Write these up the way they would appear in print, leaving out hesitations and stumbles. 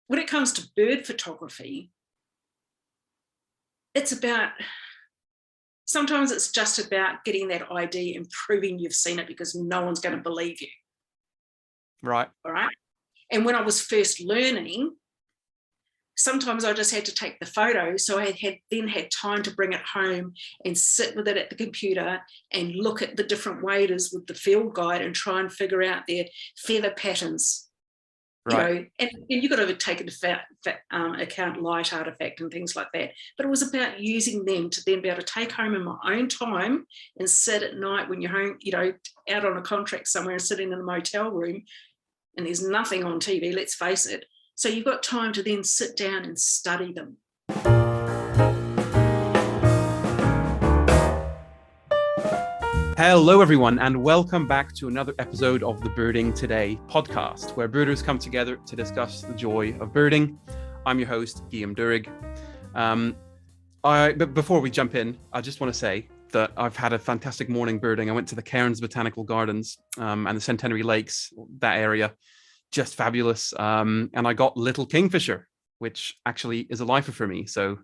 when it comes to bird photography, sometimes it's just about getting that ID and proving you've seen it, because no one's going to believe you. Right. All right. And when I was first learning, sometimes I just had to take the photo. So I then had time to bring it home and sit with it at the computer and look at the different waders with the field guide and try and figure out their feather patterns. Right. And you've got to take into account light artifact and things like that. But it was about using them to then be able to take home in my own time and sit at night when you're home, out on a contract somewhere and sitting in a motel room and there's nothing on TV, let's face it. So you've got time to then sit down and study them. Hello, everyone, and welcome back to another episode of the Birding Today podcast, where birders come together to discuss the joy of birding. I'm your host, Guillaume Doerig. But before we jump in, I just want to say that I've had a fantastic morning birding. I went to the Cairns Botanical Gardens and the Centenary Lakes, that area, just fabulous. And I got little kingfisher, which actually is a lifer for me. So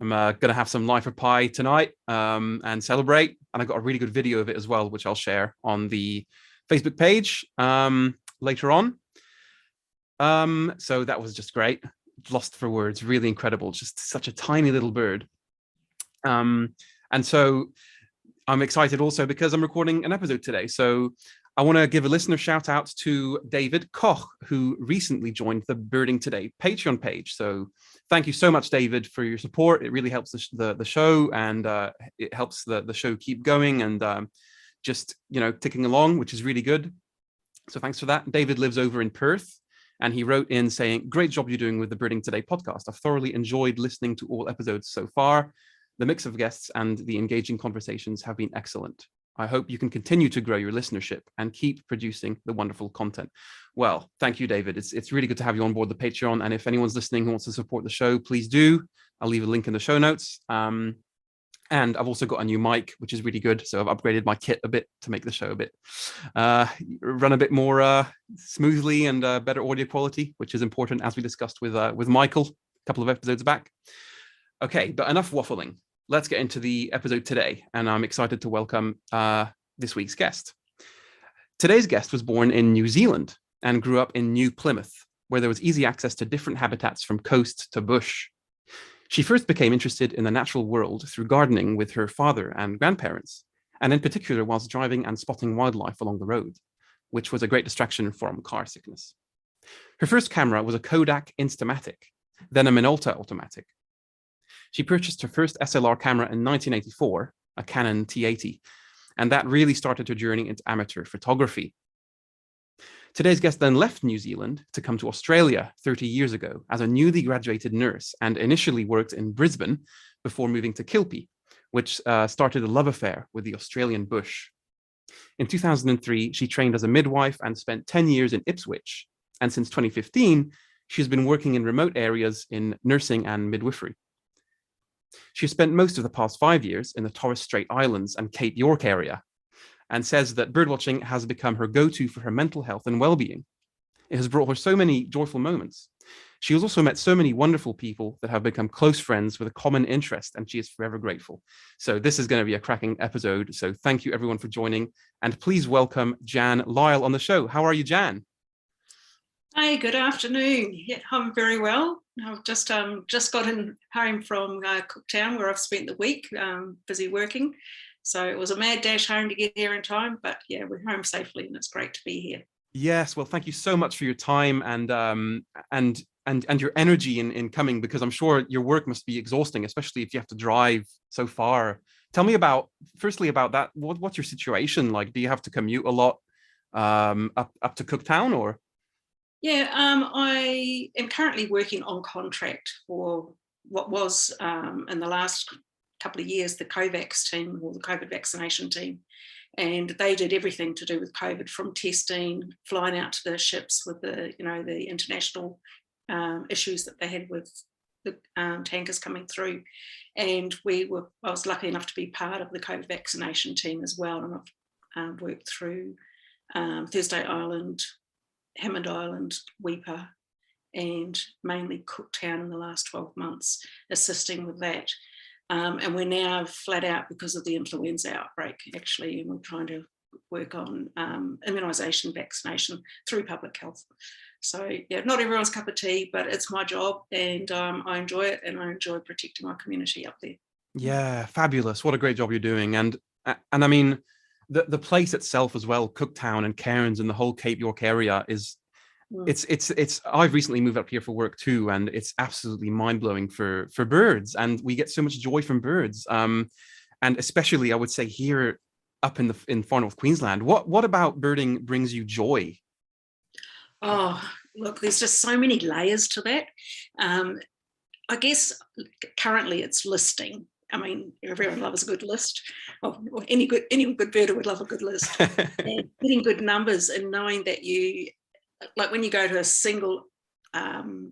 I'm going to have some lifer pie tonight and celebrate. And I got a really good video of it as well, which I'll share on the Facebook page later on. So that was just great. Lost for words, really incredible. Just such a tiny little bird. And so I'm excited also because I'm recording an episode today. So I want to give a listener shout out to David Koch, who recently joined the Birding Today Patreon page. So thank you so much, David, for your support. It really helps the show, and it helps the show keep going and just, ticking along, which is really good. So thanks for that. David lives over in Perth, and he wrote in saying, "Great job you're doing with the Birding Today podcast. I've thoroughly enjoyed listening to all episodes so far. The mix of guests and the engaging conversations have been excellent. I hope you can continue to grow your listenership and keep producing the wonderful content." Well, thank you, David. It's really good to have you on board the Patreon. And if anyone's listening who wants to support the show, please do. I'll leave a link in the show notes. And I've also got a new mic, which is really good. So I've upgraded my kit a bit to make the show a bit run a bit more smoothly and better audio quality, which is important, as we discussed with Michael a couple of episodes back. Okay, but enough waffling. Let's get into the episode today, and I'm excited to welcome this week's guest. Today's guest was born in New Zealand and grew up in New Plymouth, where there was easy access to different habitats from coast to bush. She first became interested in the natural world through gardening with her father and grandparents, and in particular whilst driving and spotting wildlife along the road, which was a great distraction from car sickness. Her first camera was a Kodak Instamatic, then a Minolta automatic. She purchased her first SLR camera in 1984, a Canon T80, and that really started her journey into amateur photography. Today's guest then left New Zealand to come to Australia 30 years ago as a newly graduated nurse, and initially worked in Brisbane before moving to Kilpie, which started a love affair with the Australian bush. In 2003, she trained as a midwife and spent 10 years in Ipswich, and since 2015, she has been working in remote areas in nursing and midwifery. She spent most of the past 5 years in the Torres Strait Islands and Cape York area, and says that birdwatching has become her go-to for her mental health and well-being. It has brought her so many joyful moments. She has also met so many wonderful people that have become close friends with a common interest, and she is forever grateful. So this is going to be a cracking episode. So thank you everyone for joining, and please welcome Jan Lile on the show. How are you, Jan? Hey, good afternoon. Yeah, I'm very well. I've just gotten home from Cooktown, where I've spent the week busy working. So it was a mad dash home to get here in time, but yeah, we're home safely, and it's great to be here. Yes, well, thank you so much for your time and your energy in coming, because I'm sure your work must be exhausting, especially if you have to drive so far. Tell me firstly about that. What's your situation like? Do you have to commute a lot up to Cooktown, or? Yeah, I am currently working on contract for what was in the last couple of years the COVAX team, or the COVID vaccination team, and they did everything to do with COVID, from testing, flying out to the ships with the international issues that they had with the tankers coming through, and I was lucky enough to be part of the COVID vaccination team as well, and I've worked through Thursday Island, Hammond Island, Weipa, and mainly Cooktown in the last 12 months, assisting with that. And we're now flat out because of the influenza outbreak, actually, and we're trying to work on immunisation, vaccination through public health. So, yeah, not everyone's cup of tea, but it's my job, and I enjoy it, and I enjoy protecting my community up there. Yeah, fabulous. What a great job you're doing. And I mean, the place itself as well, Cooktown and Cairns and the whole Cape York area is, it's I've recently moved up here for work too, and it's absolutely mind-blowing for birds, and we get so much joy from birds. And especially I would say here up in Far North Queensland. What about birding brings you joy? Oh, look, there's just so many layers to that. I guess currently it's listing. I mean, everyone loves a good list. Oh, any good birder would love a good list. And getting good numbers and knowing that you, like when you go to a single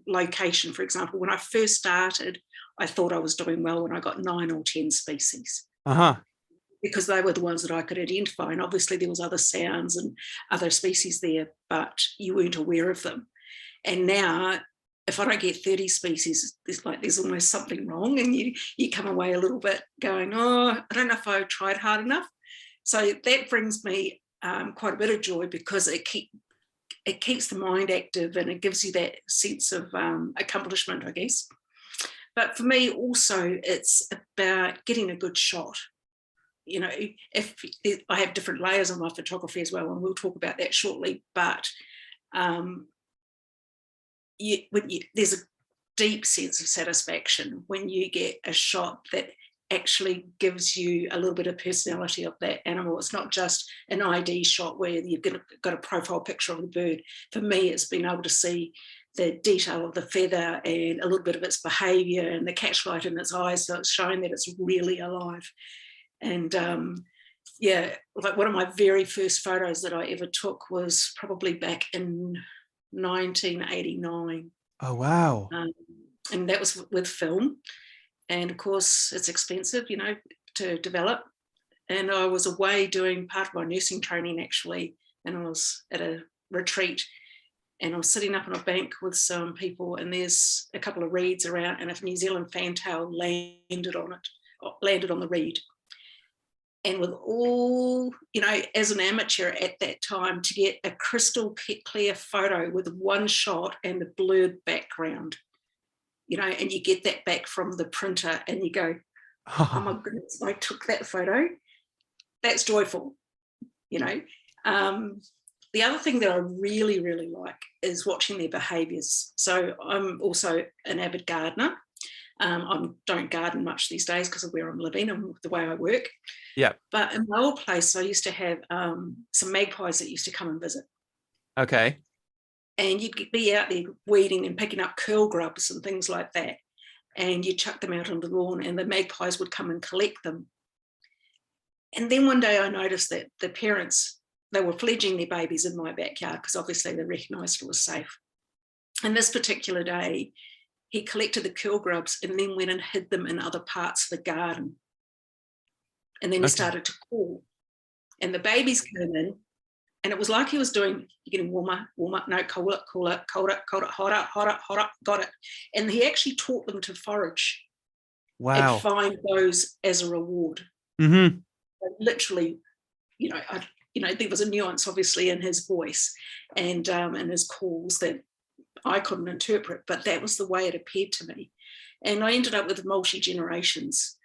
location, for example, when I first started, I thought I was doing well when I got 9 or 10 species. Because they were the ones that I could identify. And obviously there was other sounds and other species there, but you weren't aware of them. And now, if I don't get 30 species, there's almost something wrong, and you come away a little bit going, oh, I don't know if I tried hard enough. So that brings me quite a bit of joy, because it keeps the mind active, and it gives you that sense of accomplishment, I guess. But for me also, it's about getting a good shot. You know, if I have different layers of my photography as well, and we'll talk about that shortly, but there's a deep sense of satisfaction when you get a shot that actually gives you a little bit of personality of that animal. It's not just an ID shot where you've got a profile picture of the bird. For me, it's being able to see the detail of the feather and a little bit of its behaviour and the catchlight in its eyes, so it's showing that it's really alive. And yeah, like one of my very first photos that I ever took was probably back in 1989. Oh, wow. And that was with film. And of course, it's expensive, you know, to develop. And I was away doing part of my nursing training, actually, and I was at a retreat, and I was sitting up on a bank with some people, and there's a couple of reeds around, and a New Zealand fantail landed on the reed. And with all, you know, as an amateur at that time, to get a crystal clear photo with one shot and the blurred background, you know, and you get that back from the printer and you go, oh my goodness, I took that photo. That's joyful, you know. The other thing that I really, really like is watching their behaviours. So I'm also an avid gardener. I don't garden much these days because of where I'm living and the way I work. Yeah. But in my old place, I used to have some magpies that used to come and visit. Okay. And you'd be out there weeding and picking up curl grubs and things like that. And you'd chuck them out on the lawn, and the magpies would come and collect them. And then one day I noticed that the parents, they were fledging their babies in my backyard, because obviously they recognised it was safe. And this particular day, he collected the curl grubs and then went and hid them in other parts of the garden. And then he started to call. And the babies came in, and it was like he was doing, you're getting warmer, no, colder, hotter, got it. And he actually taught them to forage. Wow. And find those as a reward. Mm-hmm. Literally, you know, there was a nuance obviously in his voice and in his calls that I couldn't interpret, but that was the way it appeared to me. And I ended up with multi-generations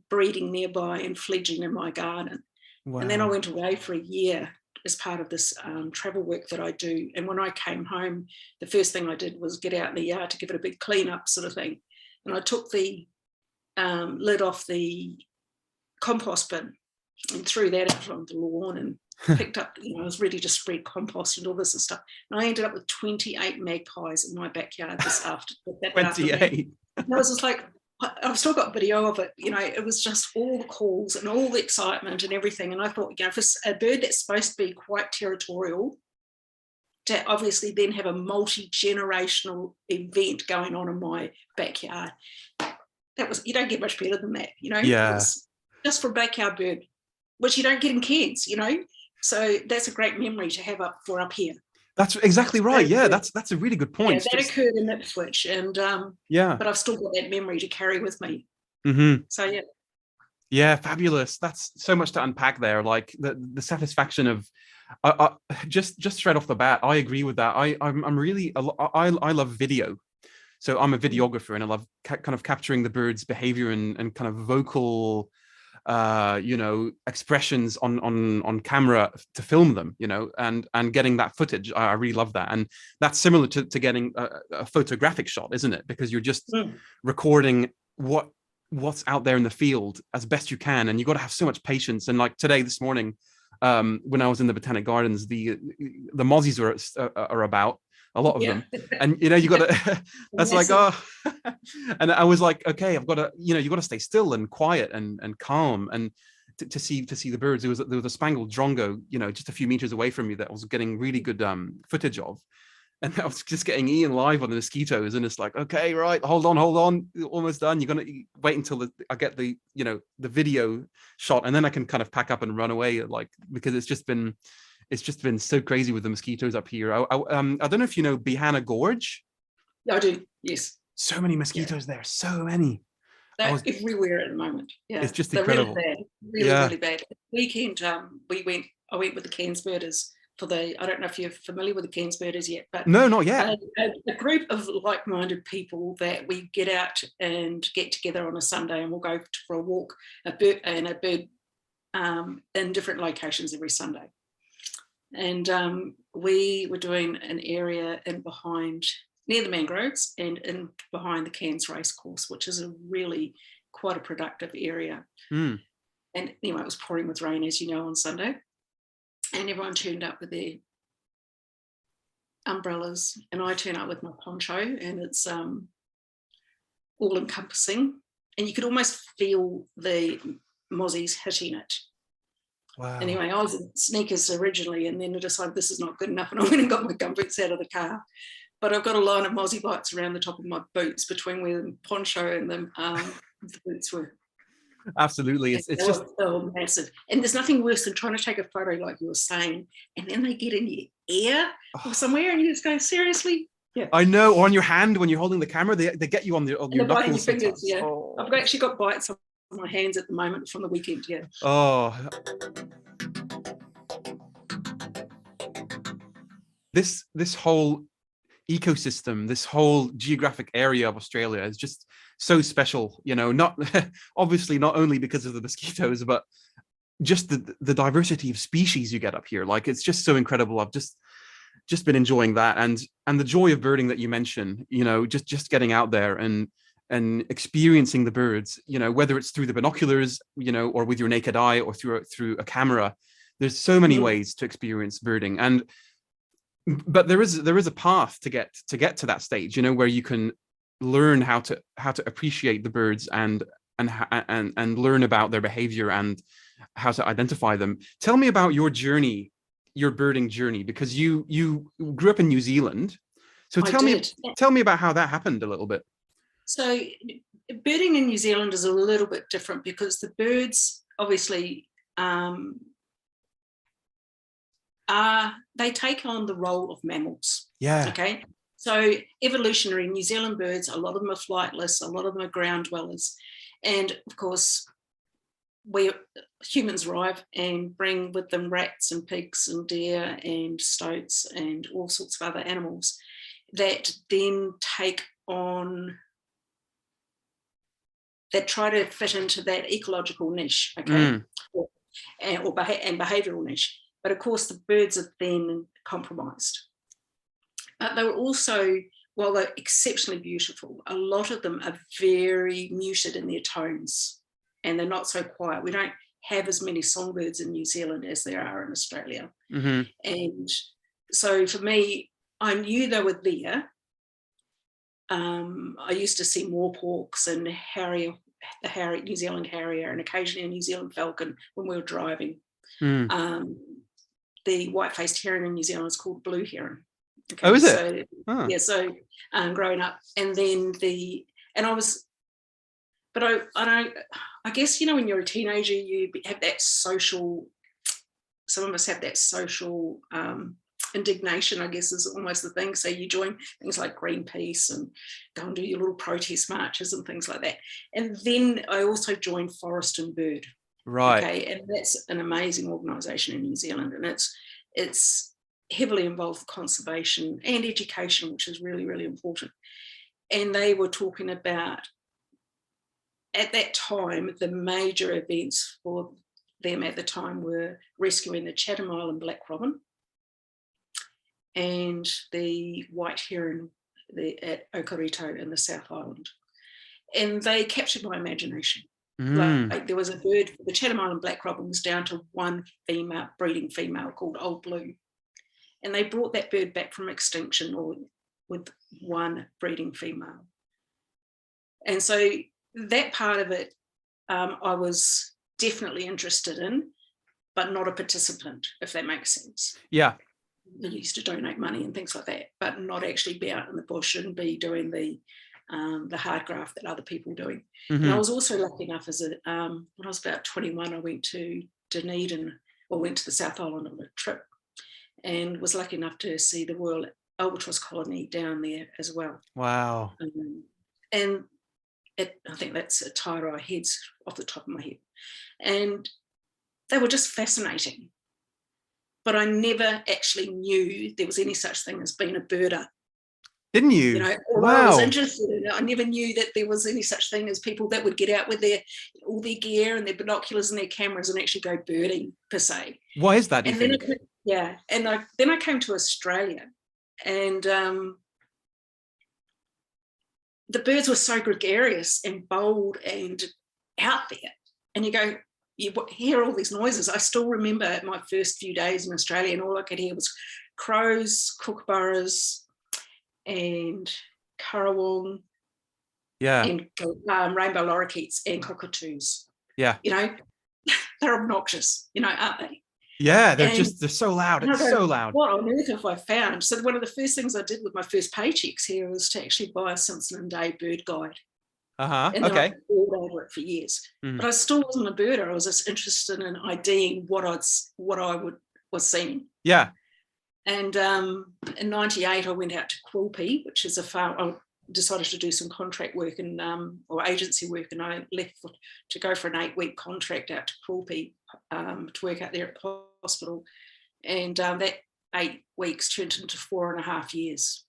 breeding nearby and fledging in my garden. Wow. And then I went away for a year as part of this travel work that I do. And when I came home, the first thing I did was get out in the yard to give it a big clean up sort of thing. And I took the lid off the compost bin and threw that out on the lawn and picked up, you know, I was ready to spread compost and all this and stuff. And I ended up with 28 magpies in my backyard this afternoon. 28. And I was just like, I've still got video of it, you know, it was just all the calls and all the excitement and everything. And I thought, you know, for a bird that's supposed to be quite territorial, to obviously then have a multi-generational event going on in my backyard, that was, you don't get much better than that, you know. Yeah. Just for a backyard bird, which you don't get in Cairns, you know. So that's a great memory to have up here. That's exactly right. Yeah, that's a really good Yeah, point. that occurred in Ipswich, and Yeah. but I've still got that memory to carry with me. So yeah. Yeah, fabulous. That's so much to unpack there. Like the satisfaction of just straight off the bat, I agree with that. I'm really I love video. So I'm a videographer, and I love kind of capturing the bird's behavior and kind of vocal expressions on camera to film them, and getting that footage. I really love that. And that's similar to getting a photographic shot, isn't it? Because you're just recording what's out there in the field as best you can, and you got to have so much patience. And like this morning, when I was in the Botanic Gardens, the mozzies are about, a lot of them, and you got to that's like, oh and I was like, okay, I've got to, you got to stay still and quiet and calm, and to see the birds. There was a spangled drongo, just a few meters away from me, that I was getting really good footage of. And I was just getting Ian live on the mosquitoes, and it's like, okay, right, hold on, almost done. You're gonna wait until I get the video shot, and then I can kind of pack up and run away, like, because it's just been so crazy with the mosquitoes up here. I don't know if you know Behana Gorge. I do, yes. So many mosquitoes there, so many. They're everywhere at the moment. Yeah, it's just incredible. They're really bad, really bad. Weekend, I went with the Cairns birders for I don't know if you're familiar with the Cairns birders yet, but no, not yet. A group of like-minded people that we get out and get together on a Sunday, and we'll go for a walk, a bird in different locations every Sunday. And we were doing an area near the mangroves and in behind the Cairns racecourse, which is quite a productive area. And anyway, it was pouring with rain, as you know, on Sunday, and everyone turned up with their umbrellas, and I turn up with my poncho, and it's all encompassing, and you could almost feel the mozzies hitting it. Wow. Anyway, I was in sneakers originally, and then I decided this is not good enough, and I went and got my gumboots out of the car. But I've got a line of mozzie bites around the top of my boots between where the poncho and the boots were. Absolutely. It's just so massive. And there's nothing worse than trying to take a photo, like you were saying, and then they get in your ear or somewhere, and you just go, seriously? Yeah. I know. Or on your hand when you're holding the camera, they get you on your knuckles. Your fingers, yeah. Oh. I've actually got bites on my hands at the moment from the weekend, yeah. Oh. This whole ecosystem, this whole geographic area of Australia is just so special, not obviously not only because of the mosquitoes, but just the diversity of species you get up here. Like, it's just so incredible. I've just been enjoying that, and the joy of birding that you mentioned, just getting out there and experiencing the birds, whether it's through the binoculars, or with your naked eye, or through a camera. There's so many ways to experience birding, but there is a path to get to that stage, where you can learn how to appreciate the birds and learn about their behavior and how to identify them. Tell me about your journey, your birding journey, because you grew up in New Zealand. So tell me about how that happened a little bit. So birding in New Zealand is a little bit different, because the birds obviously they take on the role of mammals. Yeah. Okay. So evolutionary New Zealand birds, a lot of them are flightless, a lot of them are ground dwellers. And of course, humans arrive and bring with them rats and pigs and deer and stoats and all sorts of other animals that then that try to fit into that ecological niche, okay, and behavioural niche. But of course, the birds are then compromised. But they were also, while they're exceptionally beautiful, a lot of them are very muted in their tones, and they're not so quiet. We don't have as many songbirds in New Zealand as there are in Australia. And so for me, I knew they were there. I used to see moorhawks and the New Zealand harrier, and occasionally a New Zealand falcon when we were driving. The white-faced heron in New Zealand is called blue heron. Okay, oh, is it? Yeah, so growing up, and then I guess, when you're a teenager, you have that social, some of us have that social indignation, I guess, is almost the thing. So you join things like Greenpeace and go and do your little protest marches and things like that. And then I also joined Forest and Bird. Right. Okay, and that's an amazing organisation in New Zealand, and it's heavily involved with conservation and education, which is really, really important. And they were talking about, at that time, the major events for them at the time were rescuing the Chatham Island black robin and the white heron at Okarito in the South Island. And they captured my imagination. Like there was a bird, the Chatham Island black robin was down to one female, breeding female called Old Blue. And they brought that bird back from extinction with one breeding female. And so that part of it, I was definitely interested in, but not a participant, if that makes sense. Yeah. I used to donate money and things like that, but not actually be out in the bush and be doing the hard graft that other people were doing. And I was also lucky enough when I was about 21, I went to Dunedin, or went to the South Island on a trip, and was lucky enough to see the Royal Albatross colony down there as well. Wow. And I think that's a Tairai heads off the top of my head. And they were just fascinating. But I never actually knew there was any such thing as being a birder. Didn't you? You know, wow. I was interested in it. I never knew that there was any such thing as people that would get out with all their gear and their binoculars and their cameras and actually go birding per se. Why is that, do you think? Then I came to Australia, and the birds were so gregarious and bold and out there. And you hear all these noises. I still remember my first few days in Australia, and all I could hear was crows, kookaburras, and currawong, and rainbow lorikeets and cockatoos. Yeah. You know, they're obnoxious, you know, aren't they? Yeah, they're so loud. It's so loud. What on earth have I found? So one of the first things I did with my first paychecks here was to actually buy a Simpson and Day bird guide. And then I poured over it for years. But I still wasn't a birder. I was just interested in IDing what I was seeing. Yeah. And in '98, I went out to Quilpie, which is a farm. I decided to do some contract work or agency work, and I left to go for an 8-week contract out to Quilpie to work out there at the hospital. And that 8 weeks turned into 4.5 years.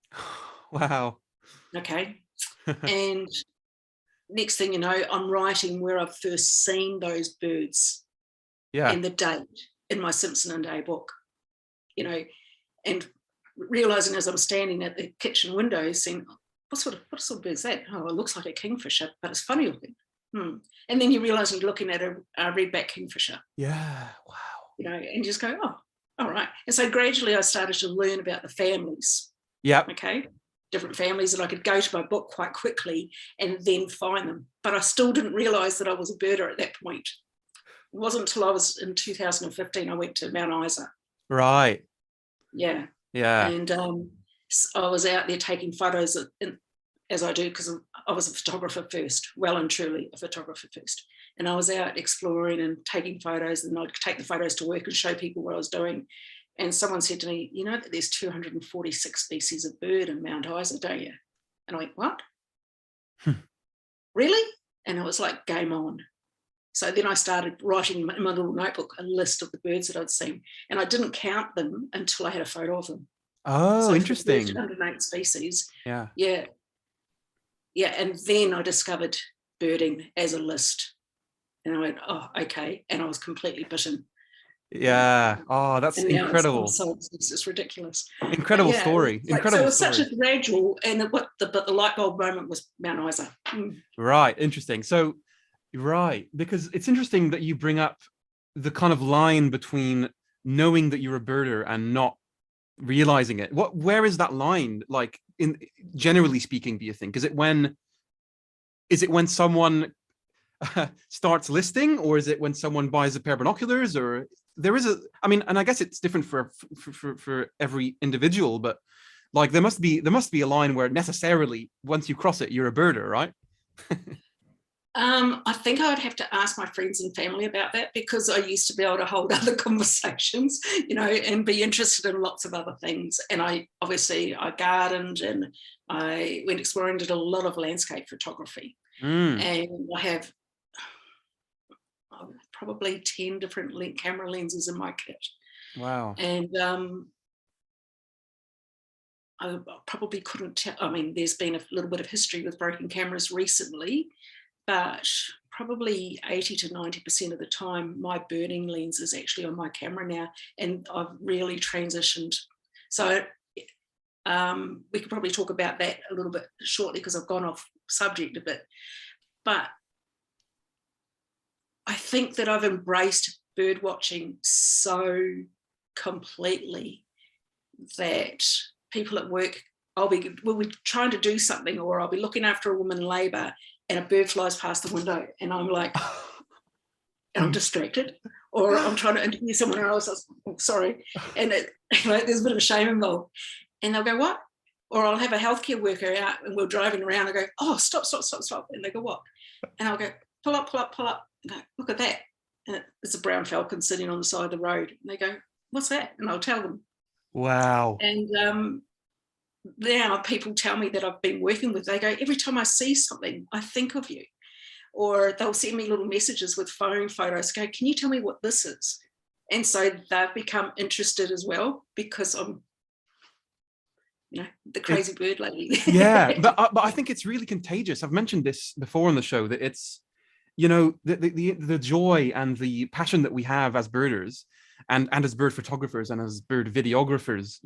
Wow. Okay. And next thing you know, I'm writing where I've first seen those birds and the date in my Simpson and Day book, you know, and realising as I'm standing at the kitchen window, saying, what sort of bird is that? Oh, it looks like a kingfisher, but it's funny looking. And then you realise you're looking at a redback kingfisher. Yeah, wow. You know, and you just go, oh, all right. And so gradually I started to learn about the families. Yeah. Okay. Different families, and I could go to my book quite quickly and then find them. But I still didn't realise that I was a birder at that point. It wasn't until I was in 2015 I went to Mount Isa. Right. Yeah. Yeah. And I was out there taking photos, as I do, because I was a photographer first, well and truly a photographer first. And I was out exploring and taking photos, and I'd take the photos to work and show people what I was doing. And someone said to me, you know that there's 246 species of bird in Mount Isa, don't you? And I went, what? Really? And it was like, game on. So then I started writing in my little notebook a list of the birds that I'd seen. And I didn't count them until I had a photo of them. Oh, so interesting. 208 species. Yeah. Yeah. Yeah. And then I discovered birding as a list. And I went, oh, okay. And I was completely bitten. Yeah. Oh, that's incredible. It's just ridiculous. Incredible story. Incredible. So it was story. such a gradual, and but the light bulb moment was Mount Isa. Right. Interesting. So, right, because it's interesting that you bring up the kind of line between knowing that you're a birder and not realizing it. Where is that line? Like, in generally speaking, do you think? Is it when someone starts listing, or is it when someone buys a pair of binoculars? Or there is and I guess it's different for every individual, but like there must be a line where necessarily once you cross it, you're a birder, right? I think I would have to ask my friends and family about that, because I used to be able to hold other conversations, and be interested in lots of other things. And I gardened, and I went exploring, did a lot of landscape photography. And I have probably 10 different camera lenses in my kit. Wow. And I probably couldn't tell. I mean, there's been a little bit of history with broken cameras recently, but probably 80 to 90% of the time, my birding lens is actually on my camera now, and I've really transitioned. So we could probably talk about that a little bit shortly, because I've gone off subject a bit. But I think that I've embraced bird watching so completely that people at work, we'll be trying to do something, or I'll be looking after a woman in labour, and a bird flies past the window, and I'm like, and I'm distracted, or I'm trying to interview someone else. Sorry, and there's a bit of a shame involved. And they'll go, what? Or I'll have a healthcare worker out, and we're driving around. I go, oh, stop. And they go, what? And I'll go, pull up. And go, look at that. And it's a brown falcon sitting on the side of the road. And they go, what's that? And I'll tell them. Wow. And now people tell me that I've been working with, they go, every time I see something, I think of you. Or they'll send me little messages with phone photos, go, can you tell me what this is? And so they've become interested as well, because I'm, the crazy bird lady. Yeah, but I think it's really contagious. I've mentioned this before on the show, that it's, the joy and the passion that we have as birders, and as bird photographers, and as bird videographers,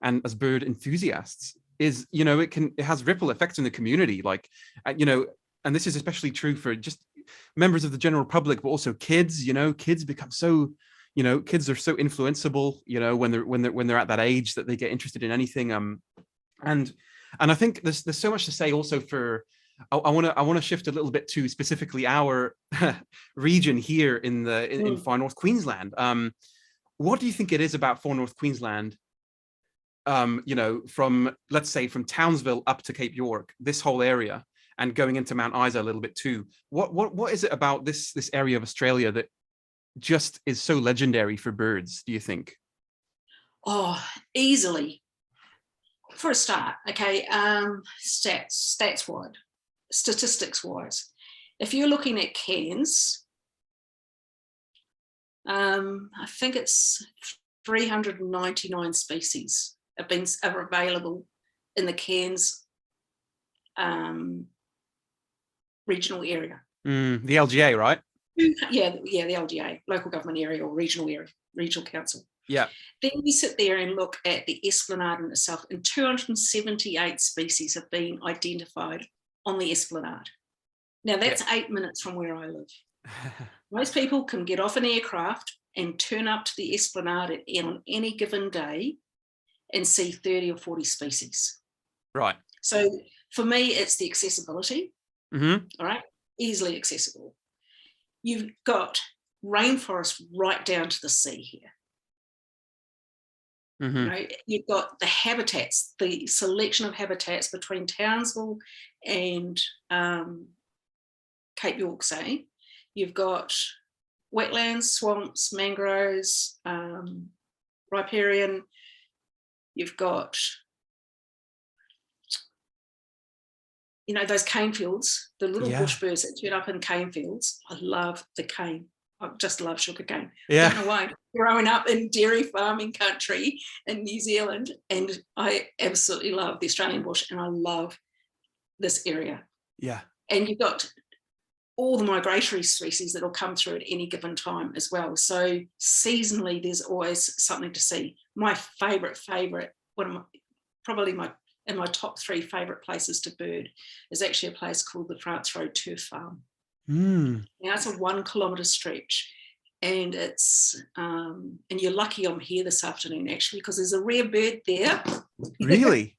and as bird enthusiasts, is, it has ripple effects in the community, and this is especially true for just members of the general public, but also kids. Kids become so, kids are so influenceable, when they're at that age, that they get interested in anything. And I think there's so much to say also for, I want to shift a little bit to specifically our region here in Far North Queensland. What do you think it is about Far North Queensland, from, let's say, from Townsville up to Cape York, this whole area, and going into Mount Isa a little bit too? What is it about this area of Australia that just is so legendary for birds, do you think? Oh, easily. For a start, okay, statistics wise, if you're looking at Cairns, I think it's 399 species are available in the Cairns regional area. The LGA, right? Yeah, the LGA, local government area, or regional council. Yeah. Then you sit there and look at the Esplanade in itself, and 278 species have been identified on the Esplanade. Now, that's 8 minutes from where I live. Most people can get off an aircraft and turn up to the Esplanade on any given day and see 30 or 40 species. Right. So for me, it's the accessibility. All right, easily accessible. You've got rainforest right down to the sea here. You've got the habitats, the selection of habitats between Townsville and Cape York, say. You've got wetlands, swamps, mangroves, riparian. You've got, those cane fields, the little bush birds that turn up in cane fields. I love the cane. I just love sugar cane. Yeah. I don't know why. Growing up in dairy farming country in New Zealand, and I absolutely love the Australian bush, and I love this area. Yeah. And you've got all the migratory species that will come through at any given time as well. So seasonally, there's always something to see. My favourite, probably in my top 3 favourite places to bird is actually a place called the France Road Turf Farm. Now it's a 1 kilometre stretch, and it's and you're lucky I'm here this afternoon actually, because there's a rare bird there. Really?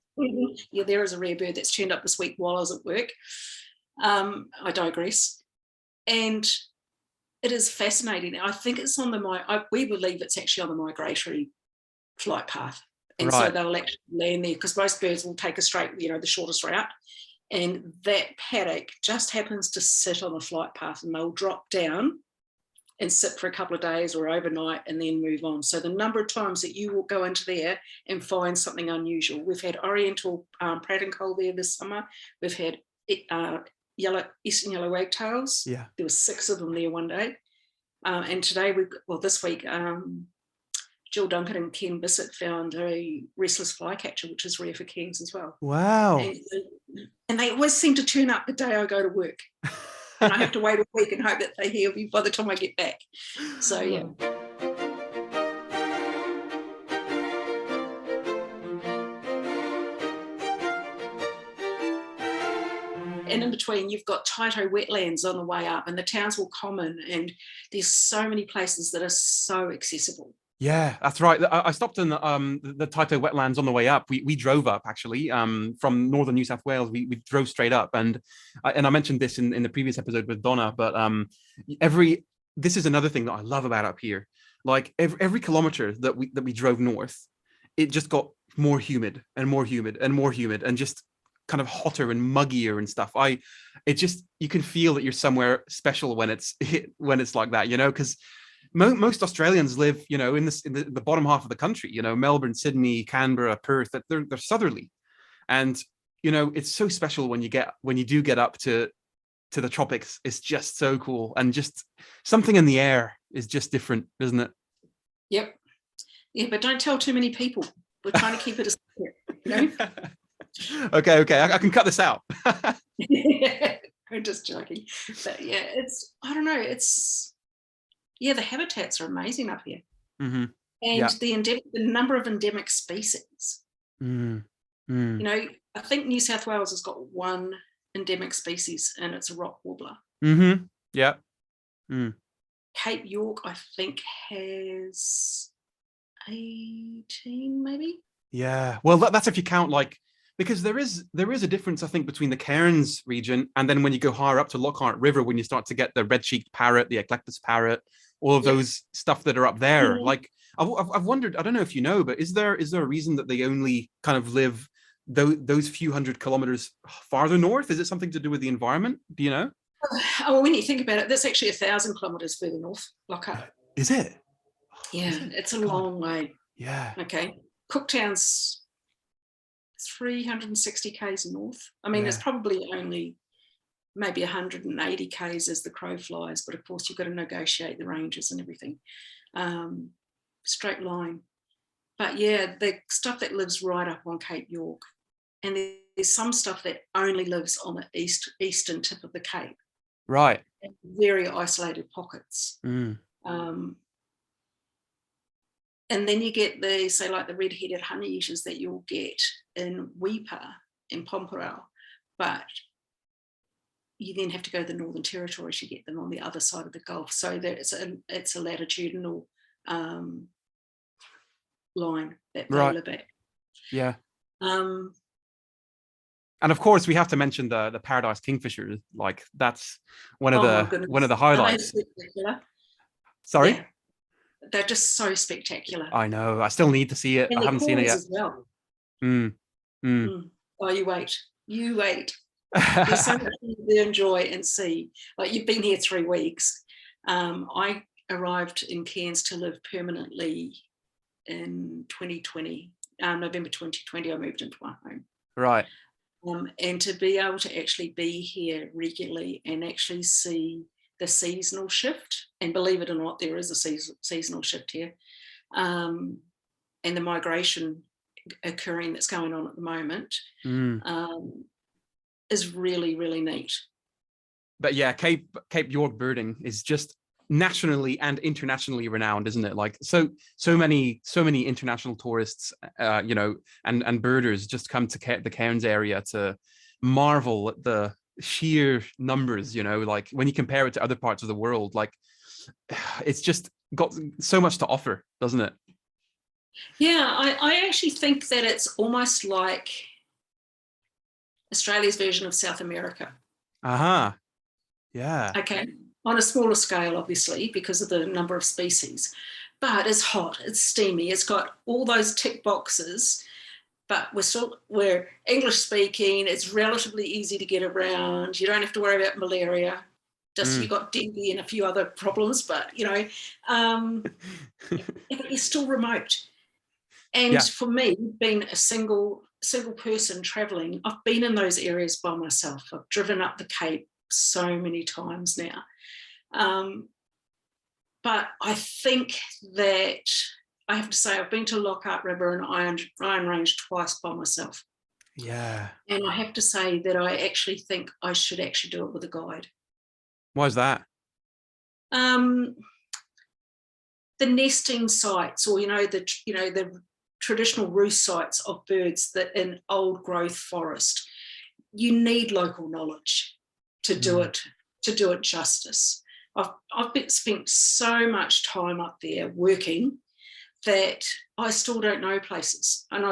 Yeah, there is a rare bird that's turned up this week while I was at work. I digress. And it is fascinating. I think it's on we believe it's actually on the migratory flight path. And so they'll actually land there, because most birds will take a straight, the shortest route. And that paddock just happens to sit on the flight path, and they'll drop down and sit for a couple of days or overnight and then move on. So the number of times that you will go into there and find something unusual. We've had oriental pratt and coal there this summer. We've had eastern yellow wagtails. Yeah. There were 6 of them there one day. And today, this week, Jill Duncan and Ken Bissett found a restless flycatcher, which is rare for Cairns as well. Wow. And they always seem to turn up the day I go to work. And I have to wait a week and hope that they're here by the time I get back. So, yeah. And in between, you've got Taito wetlands on the way up, and the Townsville Common, and there's so many places that are so accessible. Yeah, that's right. I stopped in the Taito wetlands on the way up. We drove up actually from northern New South Wales. We drove straight up, and I mentioned this in the previous episode with Donna. But this is another thing that I love about up here. Like every kilometer that we drove north, it just got more humid and more humid and more humid, and just kind of hotter and muggier and stuff. You can feel that you're somewhere special when it's like that, because most Australians live, in the bottom half of the country, Melbourne, Sydney, Canberra, Perth, that they're southerly. And, it's so special when you do get up to the tropics. It's just so cool. And just something in the air is just different, isn't it? Yep. Yeah, but don't tell too many people. We're trying to keep it a secret, Okay. I can cut this out. I'm just joking. But yeah, I don't know. The habitats are amazing up here. Mm-hmm. And the number of endemic species. Mm. Mm. I think New South Wales has got 1 endemic species, and it's a rock warbler. Mm-hmm. Yeah. Mm. Cape York, I think, has 18 maybe. Yeah. Well, that's if you count because there is a difference, I think, between the Cairns region and then when you go higher up to Lockhart River, when you start to get the red-cheeked parrot, the eclectus parrot, all of those stuff that are up there. Mm-hmm. Like I've wondered, I don't know if you know, but is there a reason that they only kind of live those few hundred kilometers farther north? Is it something to do with the environment? Do you know? Well, when you think about it, that's actually 1,000 kilometers further north, Lockhart. Is it? Yeah, it's a long way. Yeah. Okay. Cooktown's 360 k's north. I mean, it's probably only maybe 180 k's as the crow flies, but of course you've got to negotiate the ranges and everything. Straight line. But yeah, the stuff that lives right up on Cape York, and there's some stuff that only lives on the eastern tip of the Cape. Right. Very isolated pockets. Mm. And then you get the red-headed honeyeaters that you'll get in Weipa and Pomparel, but you then have to go to the Northern Territory to get them on the other side of the Gulf. So that it's a latitudinal line that they live at. Yeah. And of course, we have to mention the paradise kingfisher. Like that's one of the highlights. Sorry. Yeah. They're just so spectacular. I know. I still need to see it. I haven't seen it yet. As well. Oh, you wait. There's so much to enjoy and see. Like you've been here 3 weeks. I arrived in Cairns to live permanently in 2020. November 2020, I moved into my home. Right. And to be able to actually be here regularly and actually see the seasonal shift, and believe it or not, there is a seasonal shift here, and the migration occurring that's going on at the moment is really, really neat. But yeah, Cape York birding is just nationally and internationally renowned, isn't it? Like so many international tourists, and birders just come to the Cairns area to marvel at the sheer numbers, like when you compare it to other parts of the world, like it's just got so much to offer, doesn't it? Yeah, I actually think that it's almost like Australia's version of South America. Yeah. Okay, on a smaller scale, obviously, because of the number of species, but it's hot, it's steamy, it's got all those tick boxes but we're English speaking. It's relatively easy to get around. You don't have to worry about malaria. Just you got dengue and a few other problems, but you're still remote. And for me, being a single person traveling, I've been in those areas by myself. I've driven up the Cape so many times now. But I think that I have to say I've been to Lockhart River and Iron Range twice by myself. Yeah. And I have to say that I actually think I should actually do it with a guide. Why is that? The nesting sites, or the traditional roost sites of birds that in old growth forest, you need local knowledge to do it justice. I've spent so much time up there working that I still don't know places, and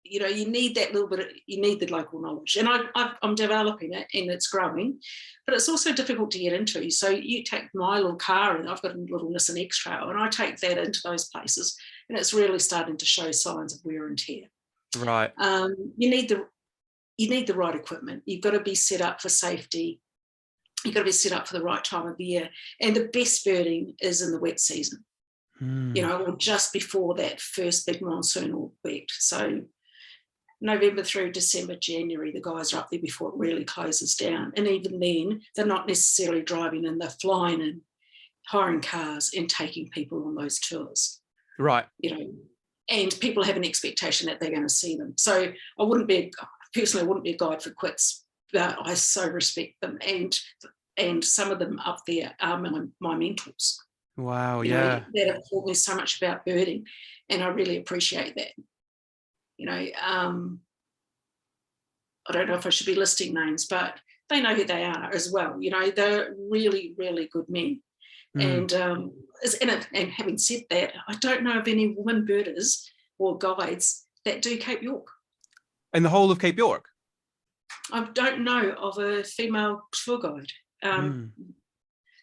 you need that little bit. You need the local knowledge, and I'm developing it, and it's growing, but it's also difficult to get into. So you take my little car, and I've got a little Nissan X-Trail, and I take that into those places, and it's really starting to show signs of wear and tear. Right. You need the right equipment. You've got to be set up for safety. You've got to be set up for the right time of the year, and the best birding is in the wet season. Or just before that first big monsoonal wet. So November through December, January, the guys are up there before it really closes down. And even then, they're not necessarily driving in, they're flying in, hiring cars and taking people on those tours. Right. And people have an expectation that they're going to see them. So I wouldn't be a guide for quits, but I so respect them. And some of them up there are my mentors. Wow, that have taught me so much about birding, and I really appreciate that. I don't know if I should be listing names, but they know who they are as well. They're really, really good men. And having said that, I don't know of any women birders or guides that do Cape York. In the whole of Cape York? I don't know of a female tour guide.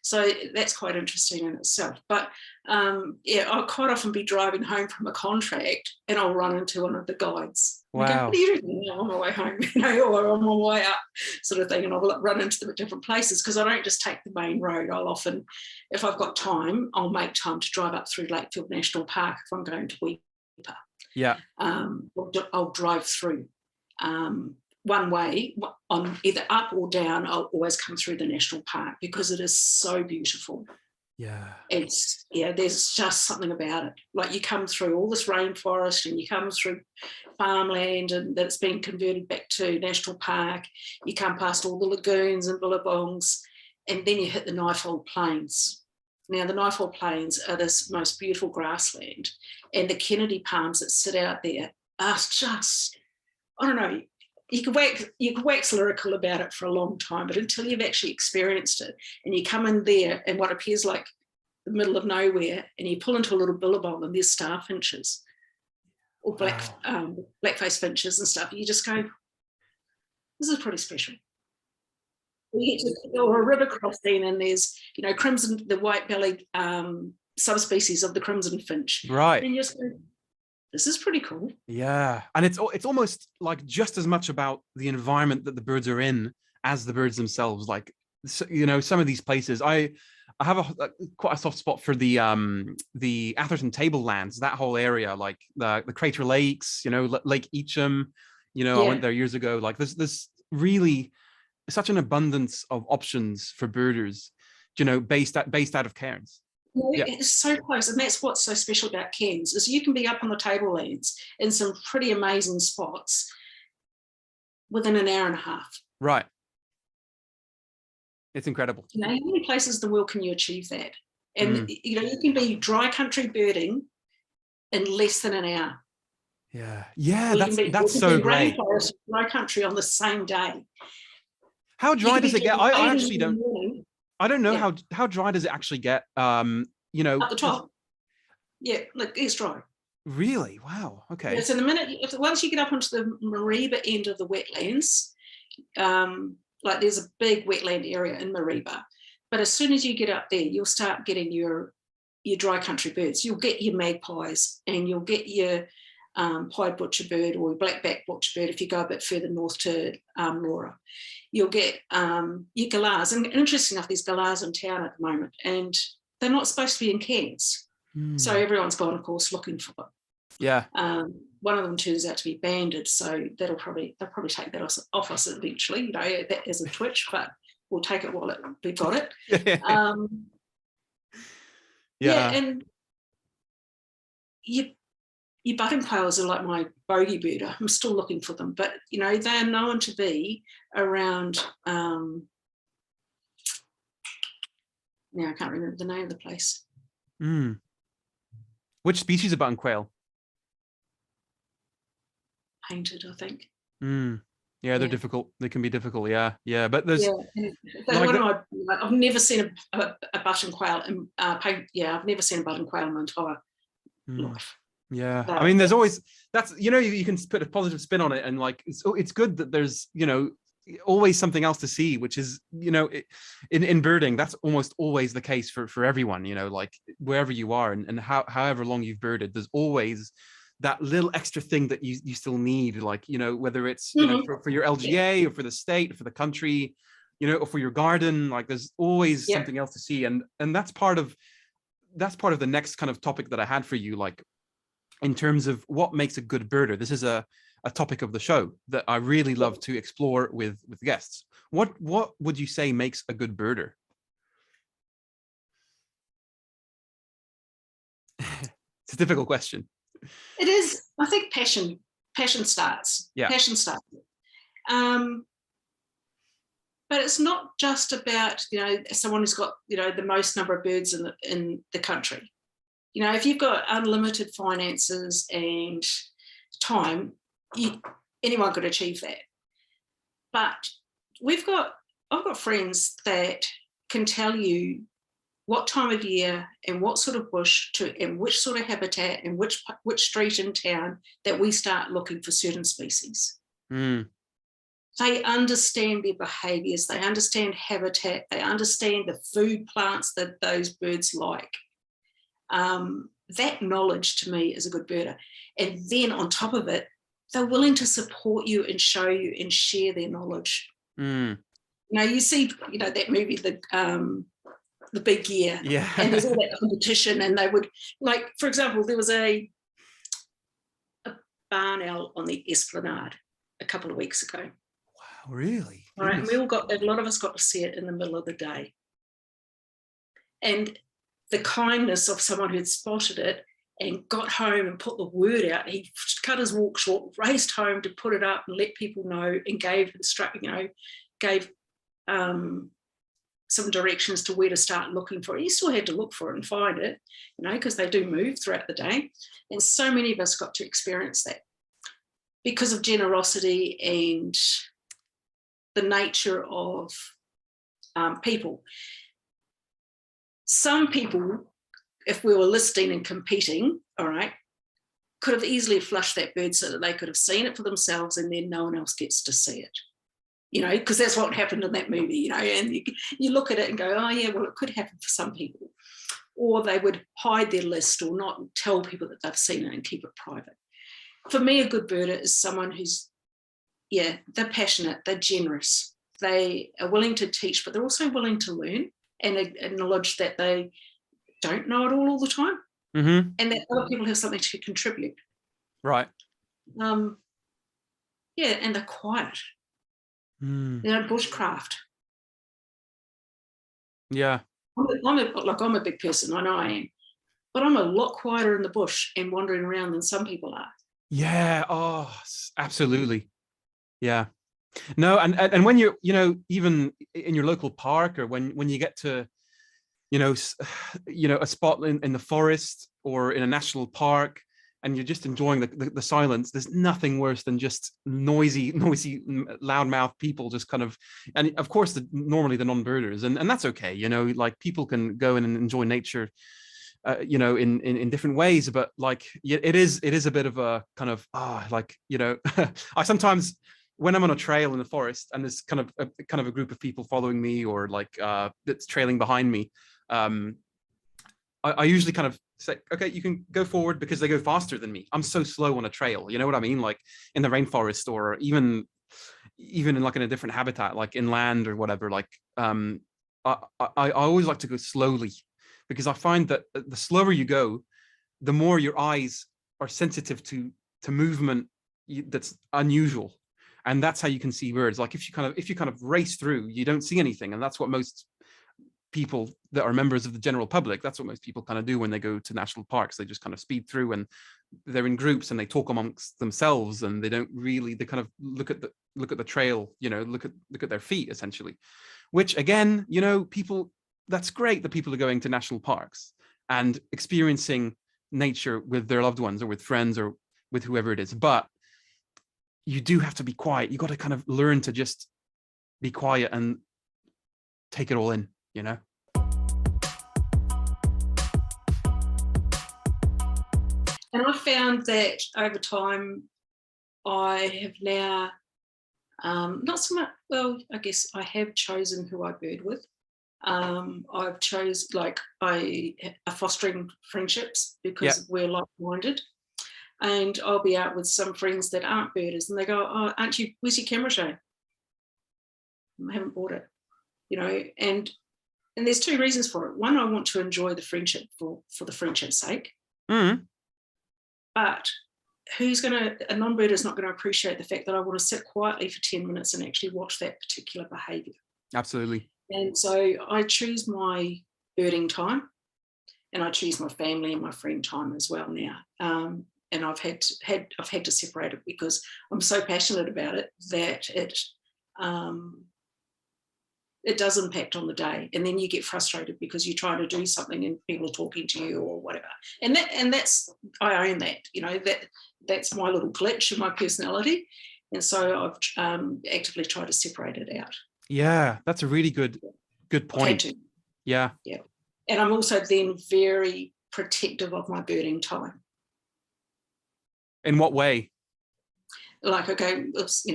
So that's quite interesting in itself. But I'll quite often be driving home from a contract and I'll run into one of the guides. Wow. Go, what are you doing? On my way home, or on my way up, sort of thing. And I'll run into them at different places because I don't just take the main road. I'll often, if I've got time, I'll make time to drive up through Lakefield National Park if I'm going to Weipa. Yeah. I'll drive through. One way, on either up or down, I'll always come through the national park because it is so beautiful. Yeah. There's just something about it. Like you come through all this rainforest and you come through farmland and that's been converted back to national park. You come past all the lagoons and billabongs, and then you hit the Knifehold Plains. Now, the Knifehold Plains are this most beautiful grassland, and the Kennedy palms that sit out there are just, I don't know, you could wax lyrical about it for a long time, but until you've actually experienced it and you come in there in what appears like the middle of nowhere and you pull into a little billabong and there's star finches or black-faced finches and stuff, you just go, this is pretty special. You get to or a river crossing and there's, crimson, the white-bellied subspecies of the crimson finch. Right. And you just go, this is pretty cool. Yeah. And it's almost like just as much about the environment that the birds are in as the birds themselves. Like, some of these places, I have quite a soft spot for the Atherton Tablelands, that whole area, like the Crater Lakes, Lake Eacham, I went there years ago. Like there's really such an abundance of options for birders, based out of Cairns. It's so close, and that's what's so special about Cairns is you can be up on the tablelands in some pretty amazing spots within an hour and a half. Right. It's incredible. How many places in the world can you achieve that? And you can be dry country birding in less than an hour. Yeah, that's so great. Rainforest, dry country on the same day. How dry does it get? I actually don't. I don't know how dry does it actually get? At the top. It's dry. Really? Wow. Okay. So once you get up onto the Mareeba end of the wetlands, there's a big wetland area in Mareeba, but as soon as you get up there, you'll start getting your dry country birds. You'll get your magpies and you'll get your pied butcherbird or black-backed butcherbird, if you go a bit further north to Laura, you'll get your galahs. And interesting enough, there's galahs in town at the moment, and they're not supposed to be in cans. So everyone's gone, of course, looking for them. Yeah. One of them turns out to be banded, so they'll probably take that off us eventually, that is a twitch, but we'll take it while we've got it. And your button quails are like my bogey bird. I'm still looking for them, but they're known to be around. Now I can't remember the name of the place. Which species of button quail? Painted, I think. Yeah, they're difficult. They can be difficult. Yeah. But there's. I've never seen a button quail in paint. Yeah, I've never seen a button quail in my entire life. Yeah, I mean, there's always you can put a positive spin on it, and like it's good that there's always something else to see, which is in birding, that's almost always the case for everyone. Like wherever you are and however long you've birded, there's always that little extra thing that you still need, like whether it's for your LGA or for the state or for the country, or for your garden. Like there's always something else to see, and that's part of the next kind of topic that I had for you, like in terms of what makes a good birder. This is a topic of the show that I really love to explore with guests. What would you say makes a good birder? It's a difficult question. It is. I think passion starts. Yeah. Passion starts. But it's not just about someone who's got the most number of birds in the country. If you've got unlimited finances and time, anyone could achieve that. But I've got friends that can tell you what time of year and what sort of bush and which sort of habitat and which street in town that we start looking for certain species. They understand their behaviours, they understand habitat, they understand the food plants that those birds like. That knowledge to me is a good birder. And then on top of it, they're willing to support you and show you and share their knowledge. You see, that movie, the Big Year, and there's all that competition, and they would, like, for example, there was a barn owl on the Esplanade a couple of weeks ago. Wow, really? Right, and a lot of us got to see it in the middle of the day. And the kindness of someone who'd spotted it and got home and put the word out. He cut his walk short, raced home to put it up and let people know, and gave some directions to where to start looking for it. You still had to look for it and find it, because they do move throughout the day. And so many of us got to experience that because of generosity and the nature of people. Some people, if we were listing and competing, all right, could have easily flushed that bird so that they could have seen it for themselves, and then no one else gets to see it. Because that's what happened in that movie, and you look at it and go, oh yeah, well, it could happen for some people. Or they would hide their list or not tell people that they've seen it and keep it private. For me, a good birder is someone who's, they're passionate, they're generous, they are willing to teach, but they're also willing to learn and acknowledge that they don't know it all the time, and that other people have something to contribute. Right. And they're quiet. Bushcraft. Yeah. I'm a big person, I know I am, but I'm a lot quieter in the bush and wandering around than some people are. Yeah. Oh, absolutely. Yeah. No, and when you're, even in your local park, or when you get to, a spot in the forest or in a national park, and you're just enjoying the silence, there's nothing worse than just noisy, loudmouth people just kind of, and of course, normally the non-birders, and that's okay, like people can go in and enjoy nature, in different ways, but like, it is a bit of a kind of, I sometimes, when I'm on a trail in the forest and there's kind of a group of people following me, or like that's trailing behind me, I usually kind of say, okay, you can go forward, because they go faster than me. I'm so slow on a trail. You know what I mean? Like in the rainforest, or even in like in a different habitat, like inland or whatever. Like I always like to go slowly, because I find that the slower you go, the more your eyes are sensitive to movement that's unusual, and that's how you can see birds. Like if you kind of race through, you don't see anything, and that's what most people that are members of the general public, that's what most people kind of do when they go to national parks. They just kind of speed through, and they're in groups, and they talk amongst themselves, and they kind of look at the trail, look at their feet, essentially. Which again, people, that's great that people are going to national parks and experiencing nature with their loved ones, or with friends, or with whoever it is. But you do have to be quiet. You got to kind of learn to just be quiet and take it all in, And I found that over time, I have now, not so much, well, I guess I have chosen who I bird with. I've fostering friendships, because we're like-minded. And I'll be out with some friends that aren't birders, and they go, "Oh, where's your camera show?" I haven't bought it, and there's two reasons for it. One, I want to enjoy the friendship for the friendship's sake. But a non-birder is not going to appreciate the fact that I want to sit quietly for 10 minutes and actually watch that particular behaviour. Absolutely. And so I choose my birding time, and I choose my family and my friend time as well now. And I've had to separate it, because I'm so passionate about it that it does impact on the day, and then you get frustrated because you're trying to do something and people are talking to you or whatever. And that's, I own that. That's my little glitch in my personality, and so I've actively tried to separate it out. Yeah, that's a really good point. Yeah. And I'm also then very protective of my birding time. In what way? Like, okay,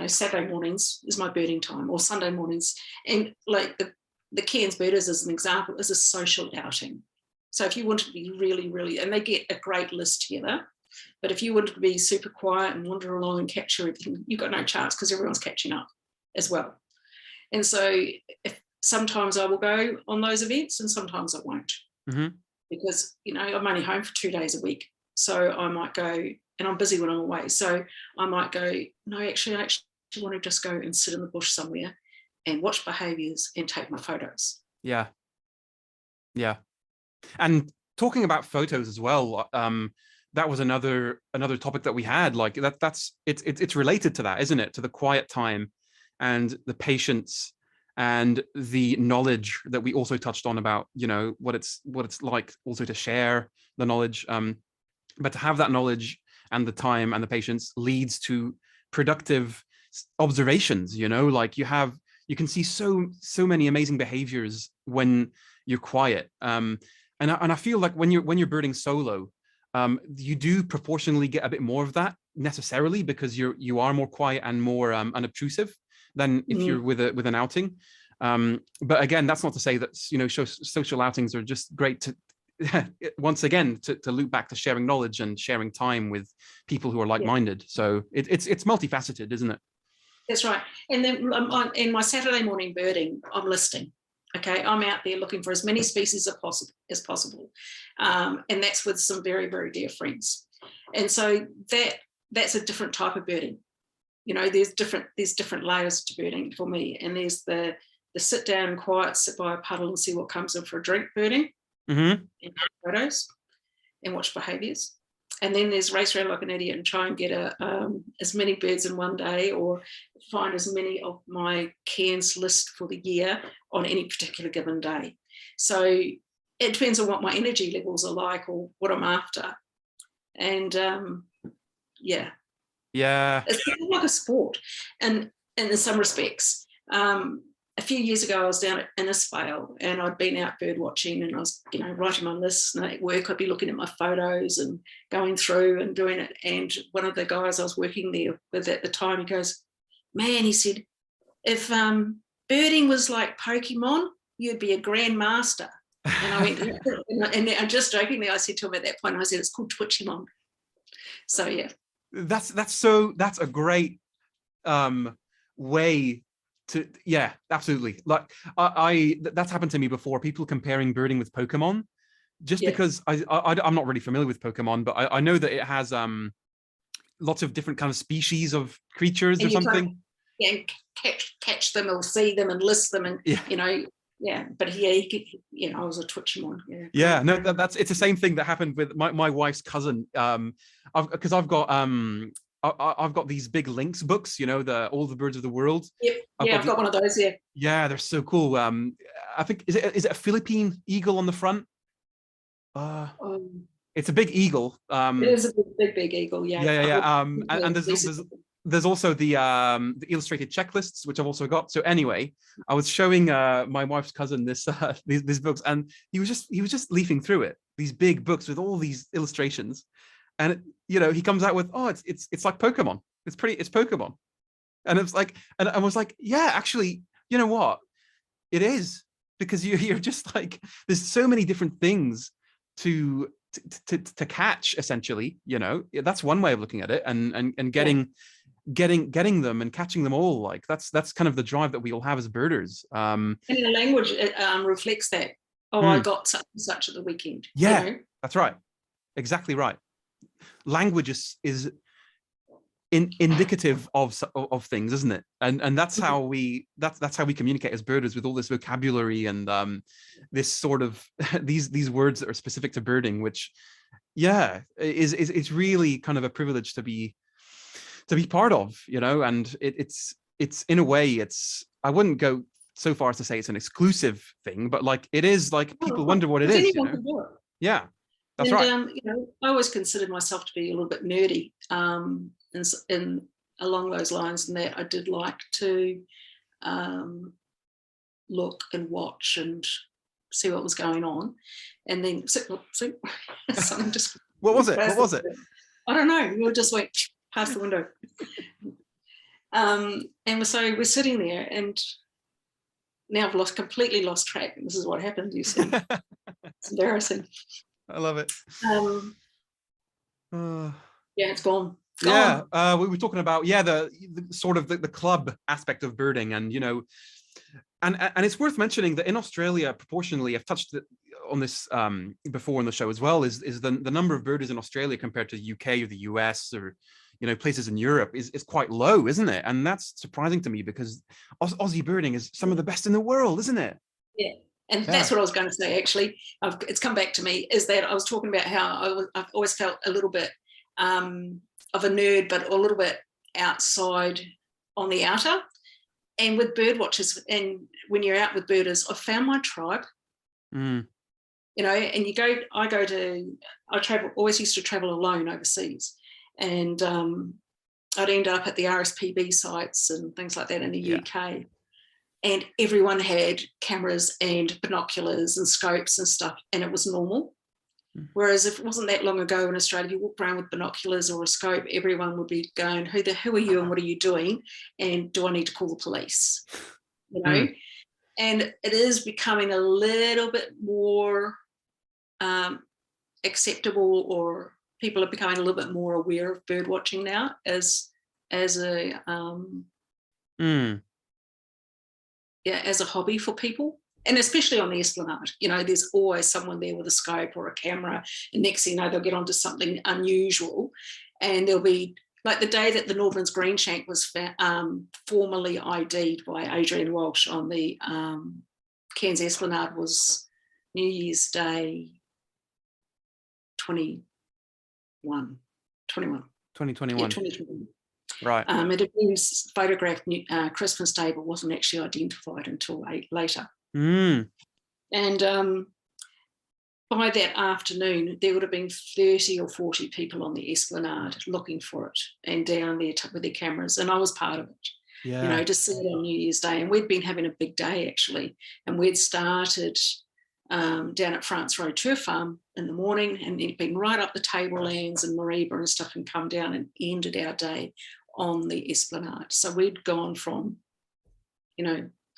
Saturday mornings is my birding time, or Sunday mornings. And like the Cairns Birders, as an example, is a social outing. So if you wanted to be really, really, and they get a great list together, but if you wanted to be super quiet and wander along and capture everything, you've got no chance, because everyone's catching up as well. And so sometimes I will go on those events, and sometimes I won't. Because, I'm only home for 2 days a week. So I might go, and I'm busy when I'm away. So I might go, no, I actually want to just go and sit in the bush somewhere and watch behaviours and take my photos. Yeah. And talking about photos as well, that was another topic that we had. Like it's related to that, isn't it? To the quiet time and the patience and the knowledge that we also touched on about, what it's like also to share the knowledge. But to have that knowledge and the time and the patience leads to productive observations, like you can see so many amazing behaviors when you're quiet. And I feel like when you're birding solo, you do proportionally get a bit more of that, necessarily, because you are more quiet and more unobtrusive than if you're with an outing. But again, that's not to say that social outings are just great to once again to loop back to sharing knowledge and sharing time with people who are like-minded. So it's multifaceted, isn't it? That's right. And then in my Saturday morning birding, I'm listing. Okay, I'm out there looking for as many species as possible, and that's with some very, very dear friends. And so that's a different type of birding. There's different layers to birding for me. And there's the sit down, quiet, sit by a puddle and see what comes in for a drink birding, and take photos and watch behaviours. And then there's race around like an idiot and try and get as many birds in one day, or find as many of my Cairns list for the year on any particular given day. So it depends on what my energy levels are like or what I'm after. And it's kind of like a sport, and in some respects. A few years ago, I was down at Innisfail, and I'd been out bird watching, and I was, writing my lists. And at work, I'd be looking at my photos and going through and doing it. And one of the guys I was working there with at the time, he goes, "Man," he said, "if birding was like Pokémon, you'd be a grandmaster." And I went, and I'm just jokingly, I said to him at that point, I said, it's called Twitchymon. So yeah. That's a great way to, yeah, absolutely. Like that's happened to me before. People comparing birding with Pokemon, just because I'm not really familiar with Pokemon, but I know that it has lots of different kind of species of creatures or something. Catch them or see them and list them, and yeah. But he I was a Twitchymon. No, it's the same thing that happened with my wife's cousin. Because I've got these big Lynx books, all the birds of the world. Yep. I've got one of those. Yeah, they're so cool. I think is it a Philippine eagle on the front? It's a big eagle. It is a big eagle. Yeah. And there's also the illustrated checklists, which I've also got. So anyway, I was showing my wife's cousin these books, and he was just leafing through it, these big books with all these illustrations, and he comes out with, it's like Pokemon. It's Pokemon, and it's like, and I was like, yeah, actually, you know what, it is, because you're just like, there's so many different things to catch, essentially. That's one way of looking at it, and getting them and catching them all. Like that's kind of the drive that we all have as birders. And the language reflects that. I got such and such at the weekend. That's right, exactly right. Language is indicative of things, isn't it? And that's how we communicate as birders, with all this vocabulary and this sort of these words that are specific to birding, which is really kind of a privilege to be part of, and it's in a way, I wouldn't go so far as to say it's an exclusive thing, but like it is, like people wonder what it is. Anyone can do it. Yeah, that's right. I always considered myself to be a little bit nerdy, in along those lines, and that I did like to look and watch and see what was going on, and then something just. What was it? I don't know. We just went past the window. And so we're sitting there, and now I've completely lost track. And this is what happened, you see. It's embarrassing. I love it. It's gone. We were talking about the sort of the club aspect of birding, and and it's worth mentioning that in Australia, proportionally, I've touched on this before in the show as well, is the number of birders in Australia compared to the UK or the US or places in Europe is quite low, isn't it? And that's surprising to me, because Aussie birding is some of the best in the world, isn't it? And that's what I was going to say, actually. It's come back to me, is that I was talking about how I've always felt a little bit of a nerd, but a little bit outside on the outer. And with bird watchers, and when you're out with birders, I found my tribe. And always used to travel alone overseas, and I'd end up at the RSPB sites and things like that in the UK, and everyone had cameras and binoculars and scopes and stuff, and it was normal. Whereas if it wasn't that long ago in Australia, if you walked around with binoculars or a scope, everyone would be going, who are you and what are you doing? And do I need to call the police? And it is becoming a little bit more acceptable, or people are becoming a little bit more aware of bird watching now as a hobby for people. And especially on the Esplanade, there's always someone there with a scope or a camera, and next thing you know, they'll get onto something unusual, and there'll be, like the day that the Northlands greenshank was formally ID'd by Adrian Walsh on the Cairns Esplanade, was New Year's Day 2021. Yeah, 2021. Right. It had been photographed Christmas Day, but wasn't actually identified until later. And by that afternoon, there would have been 30 or 40 people on the Esplanade looking for it, and down there with their cameras, and I was part of it. To see it on New Year's Day. And we'd been having a big day, actually, and we'd started down at France Road Turf Farm in the morning, and then been right up the Tablelands and Mareeba and stuff, and come down and ended our day on the Esplanade. So we'd gone from,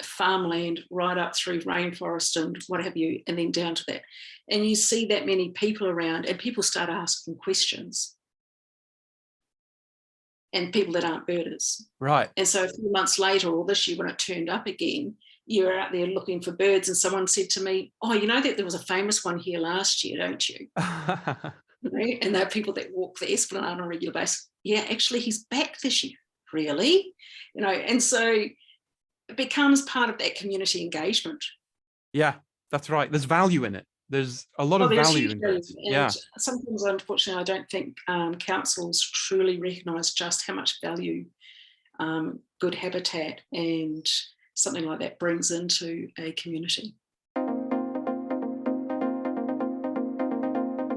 farmland right up through rainforest and what have you, and then down to that. And you see that many people around, and people start asking questions. And people that aren't birders. Right. And so a few months later, or this year when it turned up again, you were out there looking for birds, and someone said to me, "Oh, you know that there was a famous one here last year, don't you?" Right? And there are people that walk the Esplanade on a regular basis. Yeah, actually, he's back this year. Really? And so it becomes part of that community engagement. Yeah, that's right. There's value in it. There's a lot of value in birds. Yeah. Sometimes, unfortunately, I don't think councils truly recognise just how much value good habitat and something like that brings into a community.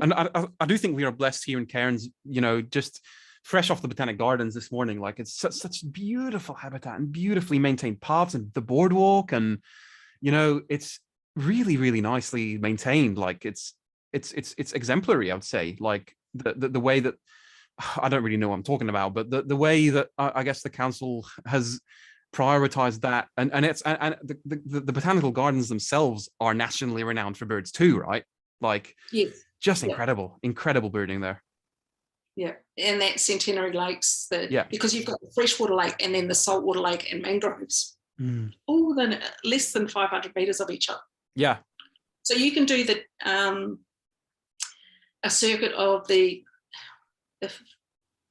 And I do think we are blessed here in Cairns, just fresh off the Botanic Gardens this morning. Like, it's such beautiful habitat and beautifully maintained paths and the boardwalk, and it's really, really nicely maintained. Like, it's exemplary, I would say. Like the way that, I don't really know what I'm talking about, but the way that I guess the council has prioritized that, and the botanical gardens themselves are nationally renowned for birds too, right? Like, yes. Just incredible birding there. Yeah, and that Centenary Lakes, because you've got the freshwater lake and then the saltwater lake and mangroves, all within less than 500 metres of each other. Yeah. So you can do a circuit of the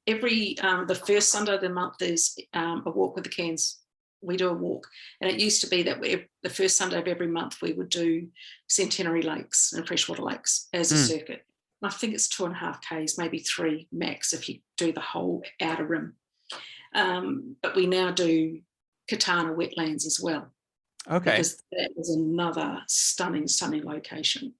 first Sunday of the month. There's a walk with the Cairns. We do a walk, and it used to be that the first Sunday of every month we would do Centenary Lakes and freshwater lakes as a circuit. And I think it's 2.5 k's, maybe 3 max if you do the whole outer rim. But we now do Katana wetlands as well. Okay. Because that is another stunning location